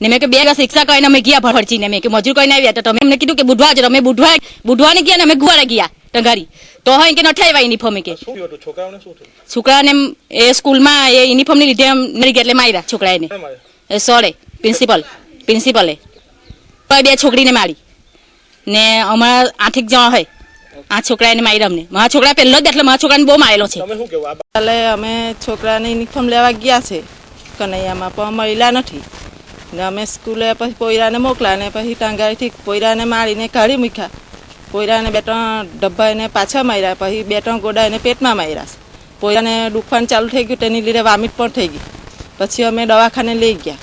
ને મેં કે 2 દિવસ શિક્ષા કરીને અમે ગયા ભરચીને. મેં કે મજૂર કરીને આવ્યા તો તમે એમને કીધું કે બુધવાર છે. અમે બુધવારે ગયા ને અમે ગુવારે ગયા ટંગારી તો હોય કે નથી આવ્યા યુનિફોર્મ. કે છોકરાને એ સ્કૂલમાં એ યુનિફોર્મની લીધે મરી ગયા એટલે માર્યા છોકરાને. એ સોળે પ્રિન્સિપલે 2 છોકરીને મારી ને અમારા 8 જણા હોય. 8 છોકરાને માર્યા અમને. મારા છોકરા પહેલો જ એટલે મારા છોકરાને બહુ મારેલો છે. એટલે અમે છોકરાને યુનિફોર્મ લેવા ગયા છે કનૈયામાં પણ મળ્યા નથી ને અમે સ્કૂલે પછી પોયરાને મોકલા ને પછી ટાંગારીથી પોયરાને મારીને કાઢી મૂક્યા. પોયરાને 2-3 ડબ્બા એને પાછા માર્યા. પછી 2-3 ગોડા એને પેટમાં માર્યા. પોયરાને દુખવાનું ચાલુ થઈ ગયું. તેની લીધે વામિટ પણ થઈ ગઈ. પછી અમે દવાખાને લઈ ગયા.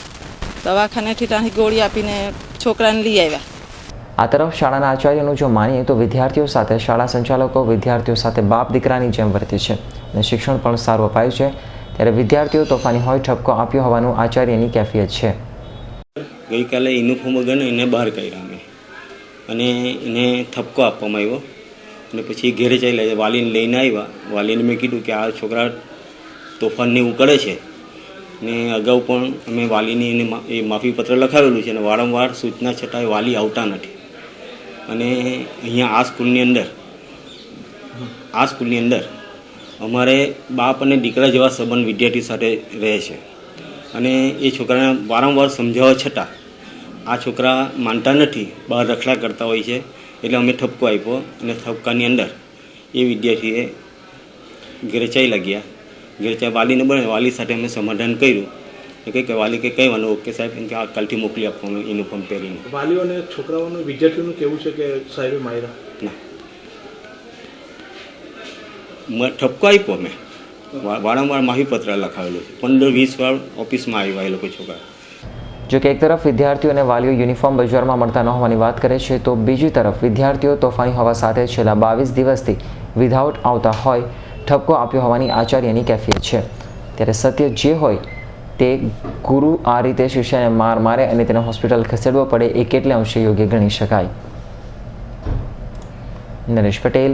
દવાખાનેથી ત્યાંથી ગોળી આપીને છોકરાને લઈ આવ્યા. આ તરફ શાળાના આચાર્યનું જો માનીએ તો વિદ્યાર્થીઓ સાથે શાળા સંચાલકો વિદ્યાર્થીઓ સાથે બાપ દીકરાની જેમ વર્તે છે અને શિક્ષણ પણ સારું અપાયું છે. ત્યારે વિદ્યાર્થીઓ તોફાની હોય ઠપકો આપ્યો હોવાનું આચાર્યની કેફિયત છે. ગઈકાલે યુનિફોર્મ વગરનો એને બહાર કાઢ્યા અમે અને એને ઠપકો આપવામાં આવ્યો અને પછી ઘેરે ચાલ્યા. વાલીને લઈને આવ્યા. વાલીને મેં કીધું કે આ છોકરા તોફાનને એવું કરે છે ને અગાઉ પણ અમે વાલીની એને એ માફીપત્ર લખાવેલું છે અને વારંવાર સૂચના છતાંય વાલી આવતા નથી. અને અહીંયા આ સ્કૂલની અંદર અમારે બાપ અને દીકરા જેવા સંબંધ વિદ્યાર્થી સાથે રહે છે અને એ છોકરાને વારંવાર સમજાવવા છતાં આ છોકરા માનતા નથી, બહાર રખડા કરતા હોય છે. એટલે અમે ઠપકો આપ્યો અને ઠપકાની અંદર એ વિદ્યાર્થીએ ઘેરે ચાલ્યા ગયા. ઘેરે વાલીને બને વાલી સાથે અમે સમાધાન કર્યું. એ કે વાલી કે કંઈ વાંધો ઓકે સાહેબ, એમ કે આ કાલથી મોકલી આપવાનું યુનિફોર્મ પહેરીને. વાલીઓને છોકરાઓનું વિદ્યાર્થીઓનું કેવું છે કે સાહેબે માર્યા? ના, ઠપકો આપ્યો અમે. વારંવાર માફીપત્ર લખાવેલું છે. 15-20 વાર ઓફિસમાં આવ્યા એ લોકો છોકરા. જો કે એક તરફ વિદ્યાર્થીઓ અને વાલીઓ યુનિફોર્મ બજારમાં મળતા ન હોવાની વાત કરે છે તો બીજી તરફ વિદ્યાર્થીઓ તોફાની હોવા સાથે છેલ્લા 22 દિવસથી વિધાઉટ આવતા હોય ઠપકો આપ્યો હોવાની આચાર્યની કેફિયત છે. ત્યારે સત્ય જે હોય તે ગુરુ આ રીતે શિષ્યને મારે અને તેને હોસ્પિટલ ખસેડવો પડે એ કેટલે અંશે યોગ્ય ગણી શકાય. Naresh Patel,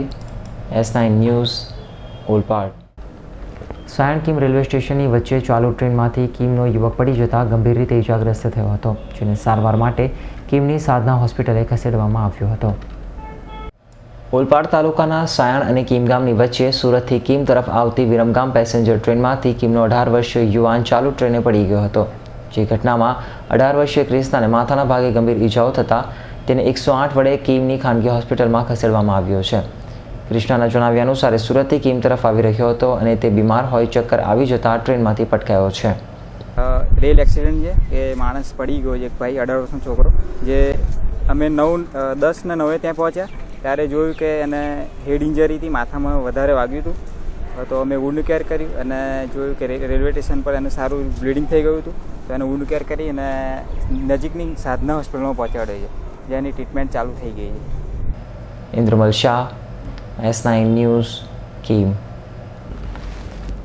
S9 news, Olpad. Sayan Kim railway સ્ટેશનની વચ્ચે ચાલુ ટ્રેનમાંથી કિમનો યુવક પડી જતા ગંભીર રીતે ઇજાગ્રસ્ત થયો હતો, જેને સારવાર માટે કિમની સાધના હોસ્પિટલે ખસેડવામાં આવ્યો હતો. ઓલપાડ તાલુકાના સાયણ અને કિમ ગામની વચ્ચે સુરતથી કિમ તરફ આવતી વિરમગામ પેસેન્જર ટ્રેનમાંથી કિમનો 18 વર્ષીય યુવાન ચાલુ ટ્રેને પડી ગયો હતો. જે ઘટનામાં 18 વર્ષીય ક્રિસ્તાને માથાના ભાગે ગંભીર ઇજાઓ થતાં તેને 108 વડે કિમની ખાનગી હોસ્પિટલમાં ખસેડવામાં આવ્યો છે. કૃષ્ણાના જણાવ્યા અનુસાર સુરતથી કિમ તરફ આવી રહ્યો હતો અને તે બીમાર હોય ચક્કર આવી જતા ટ્રેનમાંથી પટકાયો છે. રેલ એક્સિડન્ટ છે કે માણસ પડી ગયો છે. એક ભાઈ 18 વર્ષનો છોકરો, જે અમે 10 ને 9 ત્યાં પહોંચ્યા ત્યારે જોયું કે એને હેડ ઇન્જરીથી માથામાં વધારે વાગ્યું હતું. તો અમે વુન્ડ કેર કર્યું અને જોયું કે રેલવે સ્ટેશન પર એને સારું બ્લીડિંગ થઈ ગયું હતું. તો એને વુન્ડ કેર કરી અને નજીકની સાધના હોસ્પિટલમાં પહોંચાડ્યો છે, જેની ટ્રીટમેન્ટ ચાલુ થઈ ગઈ છે. Indramal Shah, S9 news, Kim.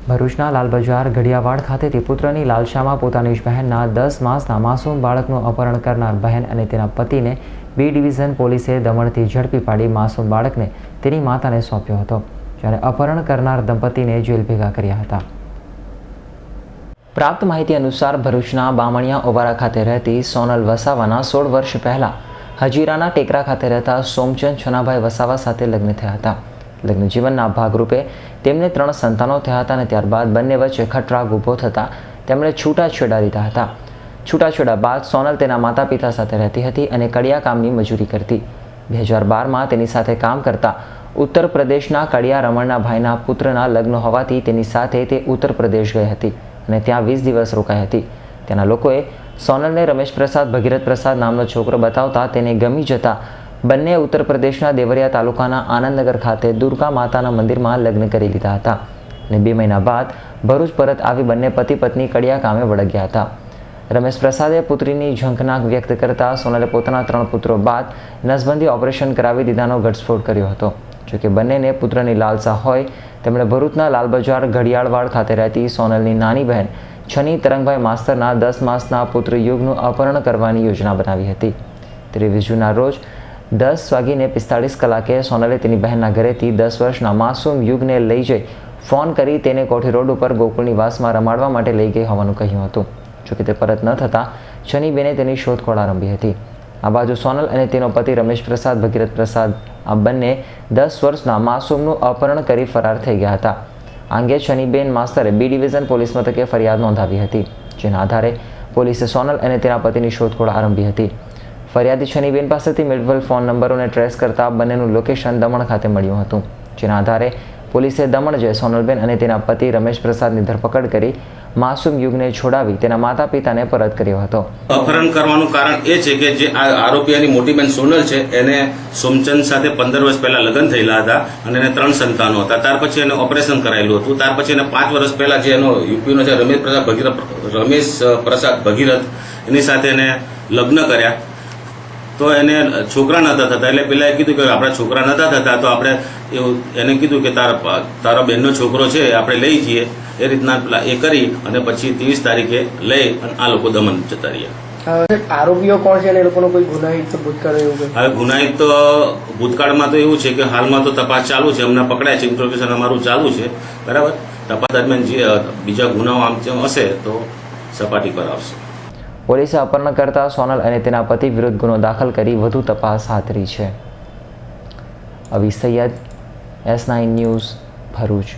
ભરૂચના લાલબજાર ઘડિયાવાડ ખાતેથી પુત્રની લાલશામાં પોતાની જ બહેનના 10 માસના માસૂમ બાળકનું અપહરણ કરનાર બહેન અને તેના પતિને B ડિવિઝન પોલીસે દમણથી ઝડપી પાડી માસૂમ બાળકને તેની માતાને સોંપ્યો હતો, જ્યારે અપહરણ કરનાર દંપતીને જેલ ભેગા કર્યા હતા. પ્રાપ્ત માહિતી અનુસાર ભરૂચના બામણિયા ઓવારા ખાતે રહેતી સોનલ વસાવાના 16 વર્ષ પહેલાં હજીરાના ટેકરા ખાતે રહેતા સોમચંદ છનાભાઈ વસાવા સાથે લગ્ન થયા હતા. લગ્ન જીવનના ભાગરૂપે તેમને 3 સંતાનો થયા હતા અને ત્યારબાદ બંને વચ્ચે ખટરાગ ઊભો થતાં તેમણે છૂટાછેડા લીધા હતા. છૂટાછેડા બાદ સોનલ તેના માતા પિતા સાથે રહેતી હતી અને કડિયા કામની મજૂરી કરતી. 2012માં તેની સાથે કામ કરતા ઉત્તર પ્રદેશના કડિયા રમણના ભાઈના પુત્રના લગ્ન હોવાથી તેની સાથે તે ઉત્તર પ્રદેશ ગઈ હતી અને ત્યાં 20 દિવસ રોકાઈ હતી. ત્યાંના લોકોએ સોનલને રમેશ પ્રસાદ ભગીરથ પ્રસાદ નામનો છોકરો બતાવતા તેને ગમી જતા બંને ઉત્તર પ્રદેશના દેવરિયા તાલુકાના આનંદનગર ખાતે દુર્ગા માતાના મંદિરમાં લગ્ન કરી લીધા હતા અને 2 મહિના બાદ ભરૂચ પરત આવી બંને પતિ પત્ની કડિયા કામે વળગ્યા હતા. રમેશ પ્રસાદે પુત્રીની ઝંખનાક વ્યક્ત કરતા સોનલે પોતાના 3 પુત્રો બાદ નસબંધી ઓપરેશન કરાવી દીધાનો ઘટસ્ફોટ કર્યો હતો. જોકે બંનેને પુત્રની લાલસા હોય તેમણે ભરૂચના લાલબજાર ઘડિયાળવાડ ખાતે રહેતી સોનલની નાની બહેન છની તરંગભાઈ માસ્તરના 10 માસના પુત્ર યુગનું અપહરણ કરવાની યોજના બનાવી હતી. 23 જૂનના રોજ 10:45 સોનલે તેની બહેનના ઘરેથી 10 વર્ષના માસૂમ યુગને લઈ જઈ ફોન કરી તેને કોઠી રોડ ઉપર ગોકુળ નિવાસમાં રમાડવા માટે લઈ ગઈ હોવાનું કહ્યું હતું. જોકે તે પરત ન થતાં છનીબેને તેની શોધખોળ આરંભી હતી. આ બાજુ સોનલ અને તેનો પતિ રમેશ પ્રસાદ ભગીરથ પ્રસાદ આ બંને 10 વર્ષના માસૂમનું અપહરણ કરી ફરાર થઈ ગયા હતા. આ અંગે છનીબેન માસ્તરે બી ડિવિઝન પોલીસ મથકે ફરિયાદ નોંધાવી હતી, જેના આધારે પોલીસે સોનલ અને તેના પતિની શોધખોળ આરંભી હતી. ફરિયાદી છનીબેન પાસેથી મેળવેલ ફોન નંબરોને ટ્રેસ કરતા બંનેનું લોકેશન દમણ ખાતે મળ્યું હતું, જેના આધારે પોલીસે દમણ જઈ સોનલબેન અને તેના પતિ રમેશ પ્રસાદની ધરપકડ કરી માસૂમ યુગને છોડાવી તેના માતા પિતાને પરત કર્યો હતો. અપહરણ કરવાનું કારણ એ છે કે જે આરોપીની મોટી બહેન સોનલ છે એને સોમચંદ સાથે 15 વર્ષ પહેલા લગ્ન થયેલા હતા અને એને 3 સંતાનો હતા. ત્યાર પછી એને ઓપરેશન કરાયેલું હતું. ત્યાર પછી એને 5 વર્ષ પહેલા જે એનો યુપીનો છે રમેશ પ્રસાદ ભગીરથ એની સાથે એને લગ્ન કર્યા. તો એને છોકરા નહોતા થતા એટલે પેલા એ કીધું કે આપણા છોકરા નહોતા થતા તો આપણે એવું એને કીધું કે તારા બહેનનો છોકરો છે આપણે લઈ જઈએ. એ રીતના પેલા એ કરી અને પછી 30 તારીખે લઈ અને આ લોકો દમણ જતા રહ્યા. આરોપીઓ કોણ છે અને એ લોકોનો કોઈ ગુનાહિત ભૂતકાળ એવું? હવે ગુનાહિત તો ભૂતકાળમાં તો એવું છે કે હાલમાં તો તપાસ ચાલુ છે, અમને પકડાય છે, ઇન્ટ્રોગેશન અમારું ચાલુ છે, બરાબર. તપાસ દરમિયાન જે બીજા ગુનાઓ આમ હશે તો સપાટી પર આવશે. પોલીસે અપહરણ કરતા સોનલ અને તેના પતિ વિરુદ્ધ ગુનો દાખલ કરી વધુ તપાસ હાથ ધરી છે. અવી સૈયદ, S9 ન્યૂઝ, ભરૂચ.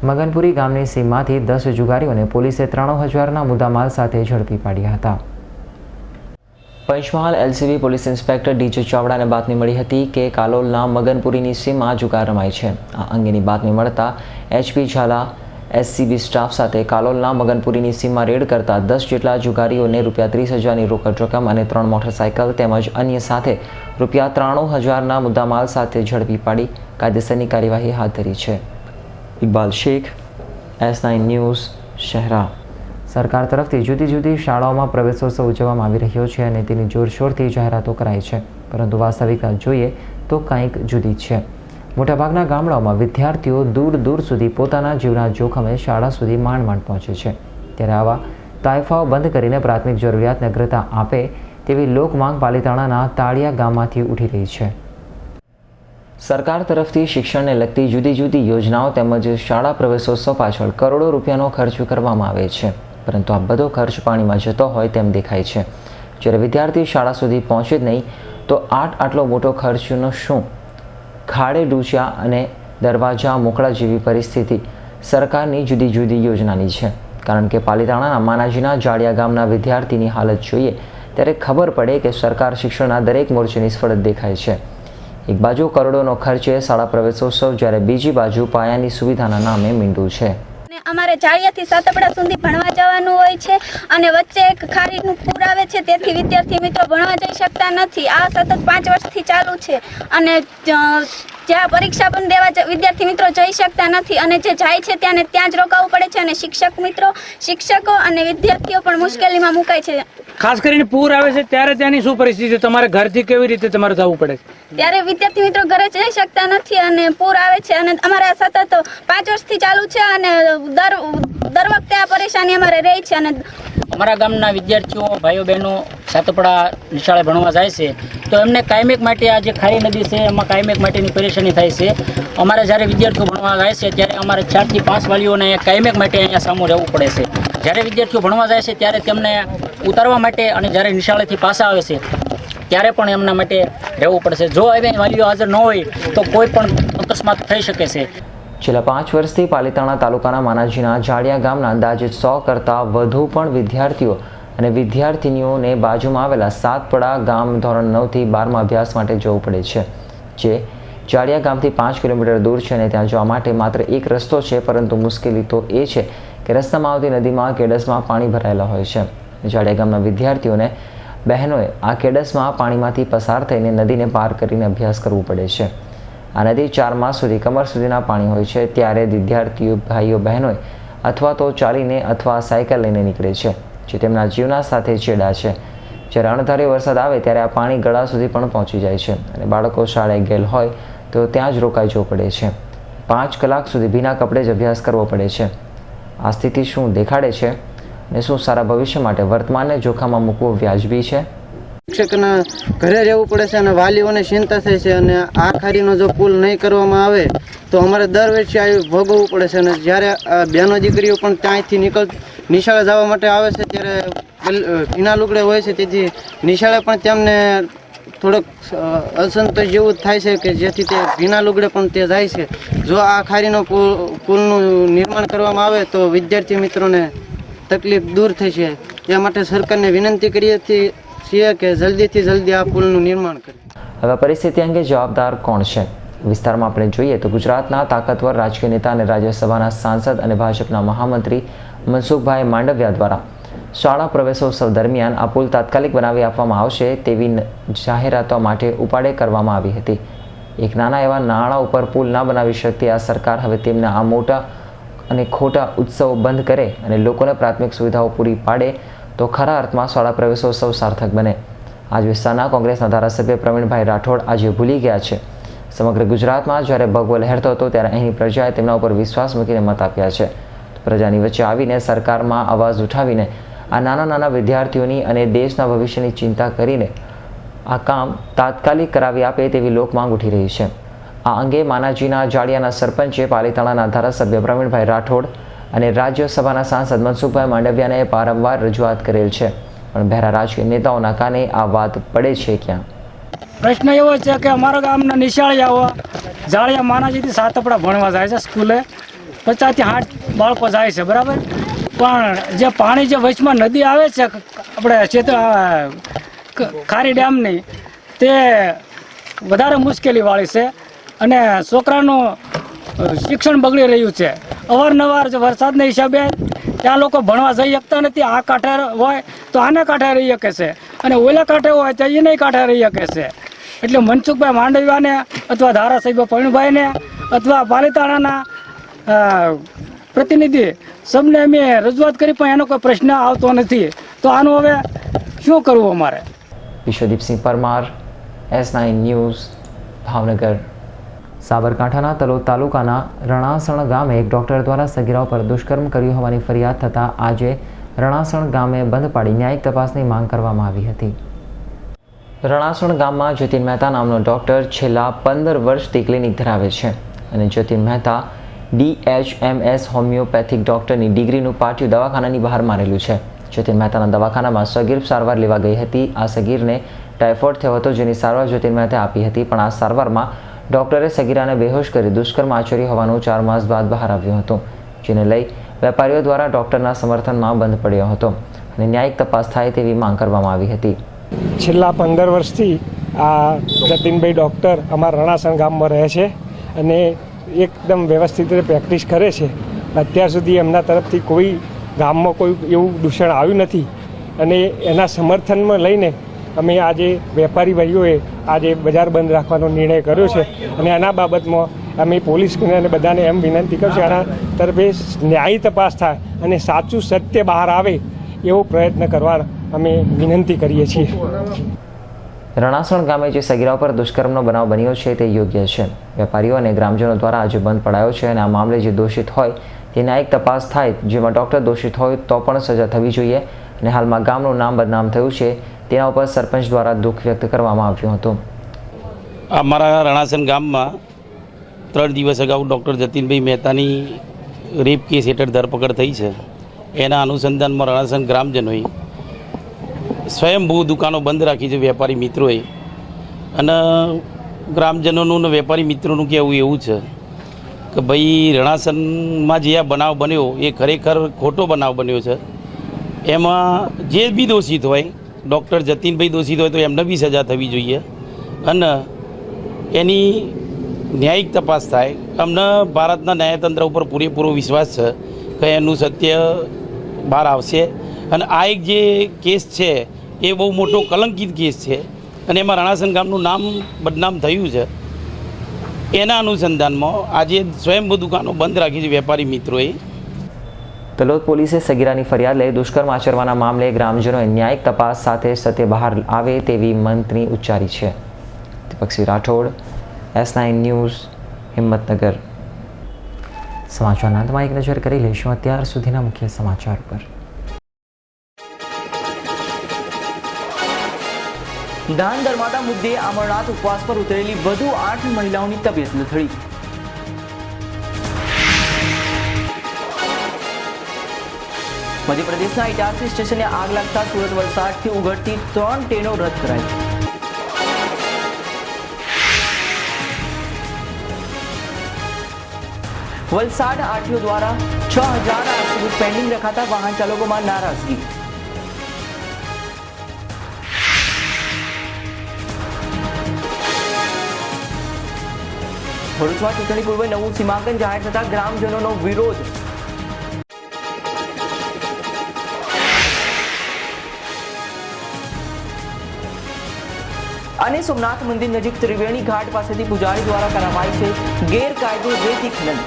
મગનપુરી ગામની સીમમાંથી 10 જુગારીઓને પોલીસે 93,000ના મુદ્દામાલ સાથે ઝડપી પાડ્યા હતા. Panchmahal LCB police inspector DJ ચાવડાને બાતમી મળી હતી કે કાલોલના મગનપુરીની સીમમાં જુગાર રમાય છે. આ અંગેની બાતમી મળતા HP ઝાલા SCB સ્ટાફ સાથે કાલોલના મગનપુરીની સીમમાં રેડ કરતા 10 જેટલા જુગારીઓને ₹30,000ની રોકડ રકમ અને 3 મોટરસાયકલ તેમજ અન્ય સાથે ₹93,000ના મુદ્દામાલ સાથે ઝડપી પાડી કાયદેસરની કાર્યવાહી હાથ ધરી છે. Iqbal Shaikh, S9 news, Shahera. સરકાર તરફથી જુદી જુદી શાળાઓમાં પ્રવેશોત્સવ ઉજવવામાં આવી રહ્યો છે અને તેની જોરશોરથી જાહેરાતો કરાય છે, પરંતુ વાસ્તવિકતા જોઈએ તો કંઈક જુદી છે. મોટાભાગના ગામડાઓમાં વિદ્યાર્થીઓ દૂર દૂર સુધી પોતાના જીવના જોખમે શાળા સુધી માંડ પહોંચે છે. ત્યારે આવા તાઇફાઓ બંધ કરીને પ્રાથમિક જરૂરિયાતને અગ્રતા આપે તેવી લોકમાંગ પાલિતાણાના તાળિયા ગામમાંથી ઉઠી રહી છે. સરકાર તરફથી શિક્ષણને લગતી જુદી જુદી યોજનાઓ તેમજ શાળા પ્રવેશોત્સવ પાછળ કરોડો રૂપિયાનો ખર્ચ કરવામાં આવે છે, પરંતુ આ બધો ખર્ચ પાણીમાં જતો હોય તેમ દેખાય છે. જ્યારે વિદ્યાર્થી શાળા સુધી પહોંચે જ નહીં તો આટલો મોટો ખર્ચનો શું? ખાડે ડૂચ્યા અને દરવાજા મોકળા જેવી પરિસ્થિતિ સરકારની જુદી જુદી યોજનાની છે. કારણ કે પાલિતાણાના માનાજીના જાડિયા ગામના વિદ્યાર્થીની હાલત જોઈએ ત્યારે ખબર પડે કે સરકાર શિક્ષણના દરેક મોરચે નિષ્ફળ દેખાય છે. એક બાજુ કરોડોનો ખર્ચે શાળા પ્રવેશોત્સવ, જ્યારે બીજી બાજુ પાયાની સુવિધાના નામે મીંડું છે. અમારે જાળિયાથી સાતપડા સુધી ભણવા જવાનું હોય છે અને વચ્ચે એક ખારીનું પૂર આવે છે, તેથી વિદ્યાર્થી મિત્રો ભણવા જઈ શકતા નથી. આ સતત 5 વર્ષથી ચાલુ છે અને જ્યાં પરીક્ષા પણ દેવા વિદ્યાર્થી મિત્રો જઈ શકતા નથી અને જે જાય છે ત્યાં જ રોકાવું પડે છે અને શિક્ષકો અને વિદ્યાર્થીઓ પણ મુશ્કેલીમાં મુકાય છે. ખાસ કરીને પૂર આવે છે ત્યારે ત્યાંની શું પરિસ્થિતિ? તમારે ઘરથી કેવી રીતે તમારે જવું પડે છે? ત્યારે વિદ્યાર્થી મિત્રો ઘરે જઈ શકતા નથી અને પૂર આવે છે અને અમારે સતત 5 વર્ષથી ચાલુ છે અને દર વખતે આ પરેશાની અમારે રહી છે. અને અમારા ગામના વિદ્યાર્થીઓ ભાઈઓ બહેનો સાતપડા નિશાળે ભણવા જાય છે તો એમને કાયમેક માટે આ જે ખારી નદી છે એમાં કાયમેક માટેની પરેશાની થાય છે. અમારે જ્યારે વિદ્યાર્થીઓ ભણવા જાય છે ત્યારે અમારે 4 થી 5 વાલીઓને કાયમેક માટે અહીંયા સામું રહેવું પડે છે. જ્યારે વિદ્યાર્થીઓ ભણવા જાય છે ત્યારે તેમને ઉતારવા માટે અને જ્યારે નિશાળેથી પાછા આવે છે ત્યારે પણ એમના માટે રહેવું પડશે. જો હવે વાલીઓ હાજર ન હોય તો કોઈ પણ અકસ્માત થઈ શકે છે. છેલ્લા 5 વર્ષથી પાલિતાણા તાલુકાના માનાજીના જાડિયા ગામના અંદાજે 100 કરતાં વધુ પણ વિદ્યાર્થીઓ અને વિદ્યાર્થિનીઓને બાજુમાં આવેલા સાતપડા ગામ ધોરણ 9 થી 12માં અભ્યાસ માટે જવું પડે છે, જે જાડિયા ગામથી 5 કિલોમીટર દૂર છે અને ત્યાં જવા માટે માત્ર એક રસ્તો છે, પરંતુ મુશ્કેલી તો એ છે કે રસ્તામાં આવતી નદીમાં કેડસમાં પાણી ભરાયેલા હોય છે. જાડિયા ગામના વિદ્યાર્થીઓને બહેનોએ આ કેડસમાં પાણીમાંથી પસાર થઈને નદીને પાર કરીને અભ્યાસ કરવું પડે છે. આ નદી 4 માસ સુધી કમર સુધીના પાણી હોય છે, ત્યારે વિદ્યાર્થીઓ ભાઈઓ બહેનોએ અથવા તો ચાલીને અથવા સાયકલ લઈને નીકળે છે, જે તેમના જીવના સાથે ચેડા છે. જ્યારે અણધાર્યો વરસાદ આવે ત્યારે આ પાણી ગળા સુધી પણ પહોંચી જાય છે અને બાળકો શાળાએ ગયેલ હોય તો ત્યાં જ રોકાઈ જવું પડે છે. 5 કલાક સુધી ભીના કપડે જ અભ્યાસ કરવો પડે છે. આ સ્થિતિ શું દેખાડે છે અને શું સારા ભવિષ્ય માટે વર્તમાનને જોખમમાં મૂકવું વ્યાજબી છે? શિક્ષકના ઘરે રહેવું પડે છે અને વાલીઓને ચિંતા થાય છે. અને આ ખારીનો જો પુલ નહીં કરવામાં આવે તો અમારે દર વર્ષે આ ભોગવવું પડે છે. અને જ્યારે બહેનો દીકરીઓ પણ ત્યાંથી નિશાળે જવા માટે આવે છે ત્યારે ભીના લુગડે હોય છે, તેથી નિશાળે પણ તેમને થોડોક અસંતોષ જેવું થાય છે કે જેથી તે ભીના લુગડે પણ તે જાય છે. જો આ ખારીનો પુલનું નિર્માણ કરવામાં આવે તો વિદ્યાર્થી મિત્રોને તકલીફ દૂર થશે. એ માટે સરકારને વિનંતી કરીએ છીએ કે જલ્દીથી જલ્દી આ પુલનું નિર્માણ કરે. હવે પરિસ્થિતિ અંગે જવાબદાર કોણ છે? વિસ્તારમાં આપણે જોઈએ તો ગુજરાતના તાકતવર રાજકીય નેતા અને રાજ્યસભાના સાંસદ અને ભાજપના મહામંત્રી મનસુખભાઈ માંડવિયા દ્વારા શાળા પ્રવેશોત્સવ દરમિયાન આ પુલ તાત્કાલિક બનાવી આપવામાં આવશે તેવી જાહેરાતો માટે ઉપાડે કરવામાં આવી હતી. એક નાના એવા નાણાં ઉપર પુલ ના બનાવી શકતી આ સરકાર હવે તેમના આ મોટા અને ખોટા ઉત્સવો બંધ કરે અને લોકોને પ્રાથમિક સુવિધાઓ પૂરી પાડે તો ખરા અર્થમાં શાળા પ્રવેશોત્સવ સાર્થક બને. આજ વિસ્તારના કોંગ્રેસના ધારાસભ્ય પ્રવીણભાઈ રાઠોડ આજે ભૂલી ગયા છે. સમગ્ર ગુજરાતમાં જ્યારે ભગવો લહેરતો હતો ત્યારે અહીંની પ્રજાએ તેમના ઉપર વિશ્વાસ મૂકીને મત આપ્યા છે. પ્રજાની વચ્ચે આવીને સરકારમાં અવાજ ઉઠાવીને આ નાના વિદ્યાર્થીઓની અને દેશના ભવિષ્યની ચિંતા કરીને આ કામ તાત્કાલિક કરાવી આપે તેવી લોકમાંગ ઉઠી રહી છે. આ અંગે માનાજીના જાડિયાના સરપંચે પાલીતાણાના ધારાસભ્ય પ્રવીણભાઈ રાઠોડ અને રાજ્યસભાના સાંસદ મનસુખભાઈ માંડવિયાને વારંવાર રજૂઆત કરેલ છે, પણ બહેરા રાજકીય નેતાઓના કાને આ વાત પડે છે ક્યાં? પ્રશ્ન એવો છે કે અમારા ગામના નિશાળિયાઓ જાળિયા માનાજીથી સાતપડા ભણવા જાય છે સ્કૂલે. 50 થી 60 બાળકો જાય છે, બરાબર. પણ જે પાણી જે વચમાં નદી આવે છે આપણે ખારી ડેમની, તે વધારે મુશ્કેલીવાળી છે અને છોકરાનું શિક્ષણ બગડી રહ્યું છે. અવારનવાર વરસાદના હિસાબે ત્યાં લોકો ભણવા જઈ શકતા નથી. આ કાંઠે હોય તો આને કાંઠે રહી શકે છે અને ઓલા કાંઠે હોય તો એને કાંઠે રહી શકે છે. એટલે મનસુખભાઈ માંડવિયાને અથવા ધારાસભ્ય પ્રવીણભાઈને અથવા પાલીતાણાના પ્રતિનિધિ સબને અમે રજૂઆત કરી પણ એનો કોઈ પ્રશ્ન આવતો નથી. તો આનું હવે શું કરવું અમારે? વિશ્વદીપસિંહ પરમાર, S9 ન્યૂઝ, ભાવનગર. સાબરકાંઠાના તલોદ તાલુકાના રણાસણ ગામે એક ડોક્ટર દ્વારા સગીરાઓ પર દુષ્કર્મ કર્યું હોવાની ફરિયાદ થતાં આજે રણાસણ ગામે બંધ પાડી ન્યાયિક તપાસની માંગ કરવામાં આવી હતી. રણાસણ ગામમાં જતીન મહેતા નામનો ડોક્ટર છેલ્લા 15 વર્ષથી ક્લિનિક ધરાવે છે અને જતીન મહેતા DHMS હોમિયોપેથિક ડોક્ટરની ડિગ્રીનું પાટિયું દવાખાનાની બહાર મારેલું છે. જતીન મહેતાના દવાખાનામાં સગીર સારવાર લેવા ગઈ હતી. આ સગીરને ટાઇફોઇડ થયો હતો, જેની સારવાર જતીન મહેતાએ આપી હતી, પણ આ સારવારમાં ડોક્ટરે સગીરાને બેહોશ કરી દુષ્કર્મ આચર્યું હોવાનું 4 માસ બાદ બહાર આવ્યું હતું, જેને લઈ વેપારીઓ દ્વારા ડોક્ટરના સમર્થનમાં બંધ પડ્યો હતો અને ન્યાયિક તપાસ થાય તેવી માંગ કરવામાં આવી હતી. છેલ્લા 15 વર્ષથી આ જતીનભાઈ ડૉક્ટર અમારા રણાસણ ગામમાં રહે છે અને એકદમ વ્યવસ્થિત રીતે પ્રેક્ટિસ કરે છે. અત્યાર સુધી એમના તરફથી કોઈ ગામમાં કોઈ એવું દૂષણ આવ્યું નથી અને એના સમર્થનમાં લઈને અમે આજે વેપારી ભાઈઓએ આજે બજાર બંધ રાખવાનો નિર્ણય કર્યો છે અને આના બાબતમાં અમે પોલીસને અને બધાને એમ વિનંતી કરશું આના તરફે ન્યાયી તપાસ થાય અને સાચું સત્ય બહાર આવે એવો પ્રયત્ન કરવા અમે વિનંતી કરીએ છીએ. રણાસણ ગામે જે સગીરાઓ પર દુષ્કર્મનો બનાવ બન્યો છે તે યોગ્ય છે. વેપારીઓ અને ગ્રામજનો દ્વારા આજે બંધ પડાયો છે અને આ મામલે જે દોષિત હોય તે ન્યાયિક તપાસ થાય. જેમાં ડૉક્ટર દોષિત હોય તો પણ સજા થવી જોઈએ અને હાલમાં ગામનું નામ બદનામ થયું છે તેના ઉપર સરપંચ દ્વારા દુઃખ વ્યક્ત કરવામાં આવ્યું હતું. અમારા રણાસણ ગામમાં 3 દિવસ અગાઉ ડૉક્ટર જતીનભાઈ મહેતાની રેપ કેસ હેઠળ ધરપકડ થઈ છે. એના અનુસંધાનમાં રણાસણ ગ્રામજનોએ સ્વયંભૂ દુકાનો બંધ રાખી છે વેપારી મિત્રોએ. અને ગ્રામજનોનું ને વેપારી મિત્રોનું કહેવું એવું છે કે ભાઈ રણાસણમાં જે આ બનાવ બન્યો એ ખરેખર ખોટો બનાવ બન્યો છે. એમાં જે બી દોષિત હોય, ડૉક્ટર જતીનભાઈ દોષિત હોય તો એમને બી સજા થવી જોઈએ અને એની ન્યાયિક તપાસ થાય. અમને ભારતના ન્યાયતંત્ર ઉપર પૂરેપૂરો વિશ્વાસ છે કે એનું સત્ય બહાર આવશે. અને આ એક જે કેસ છે એ બહુ મોટો કલંકિત કેસ છે અને એમાં રણાસણ ગામનું નામ બદનામ થયું છે. એના અનુસંધાનમાં આજે સ્વયંભૂ દુકાનો બંધ રાખી છે વેપારી મિત્રોએ. તલોદ પોલીસે સગીરાની ફરિયાદ લઈ દુષ્કર્મ આચરવાના મામલે ગ્રામજનોએ ન્યાયિક તપાસ સાથે સત્ય બહાર આવે તેવી મંતની ઉચ્ચારી છે. Deepaksinh Rathod, S9 news Himmatnagar. સમાચારના અંતમાં એક નજર કરી લઈશું અત્યાર સુધીના મુખ્ય સમાચાર પર. દાન ધર્માદા મુદ્દે અમરનાથ ઉપવાસ પર ઉતરેલી વધુ 8 મહિલાઓની તબિયત લથડી. મધ્યપ્રદેશના ઇટારસી સ્ટેશને આગ લાગતા સુરત વલસાડથી ઉઘડતી 3 ટ્રેનો રદ કરાઈ. વલસાડ આરટીઓ દ્વારા 6000 આરસી પેન્ડિંગ રખાતા વાહન ચાલકોમાં નારાજગી. ભરૂચમાં ચૂંટણી પૂર્વે નવું સીમાંકન જાહેર થતા ગ્રામજનોનો વિરોધ. અને સોમનાથ મંદિર નજીક ત્રિવેણી ઘાટ પાસેથી પૂજારી દ્વારા કરાવાય છે ગેરકાયદે રેતી ખનન.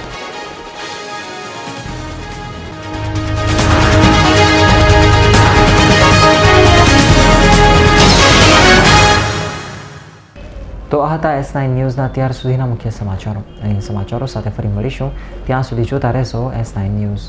તો આ હતા S9 ન્યૂઝના અત્યાર સુધીના મુખ્ય સમાચારો. અહીં સમાચારો સાથે ફરી મળીશું. ત્યાં સુધી જોતા રહેશો S9 ન્યૂઝ.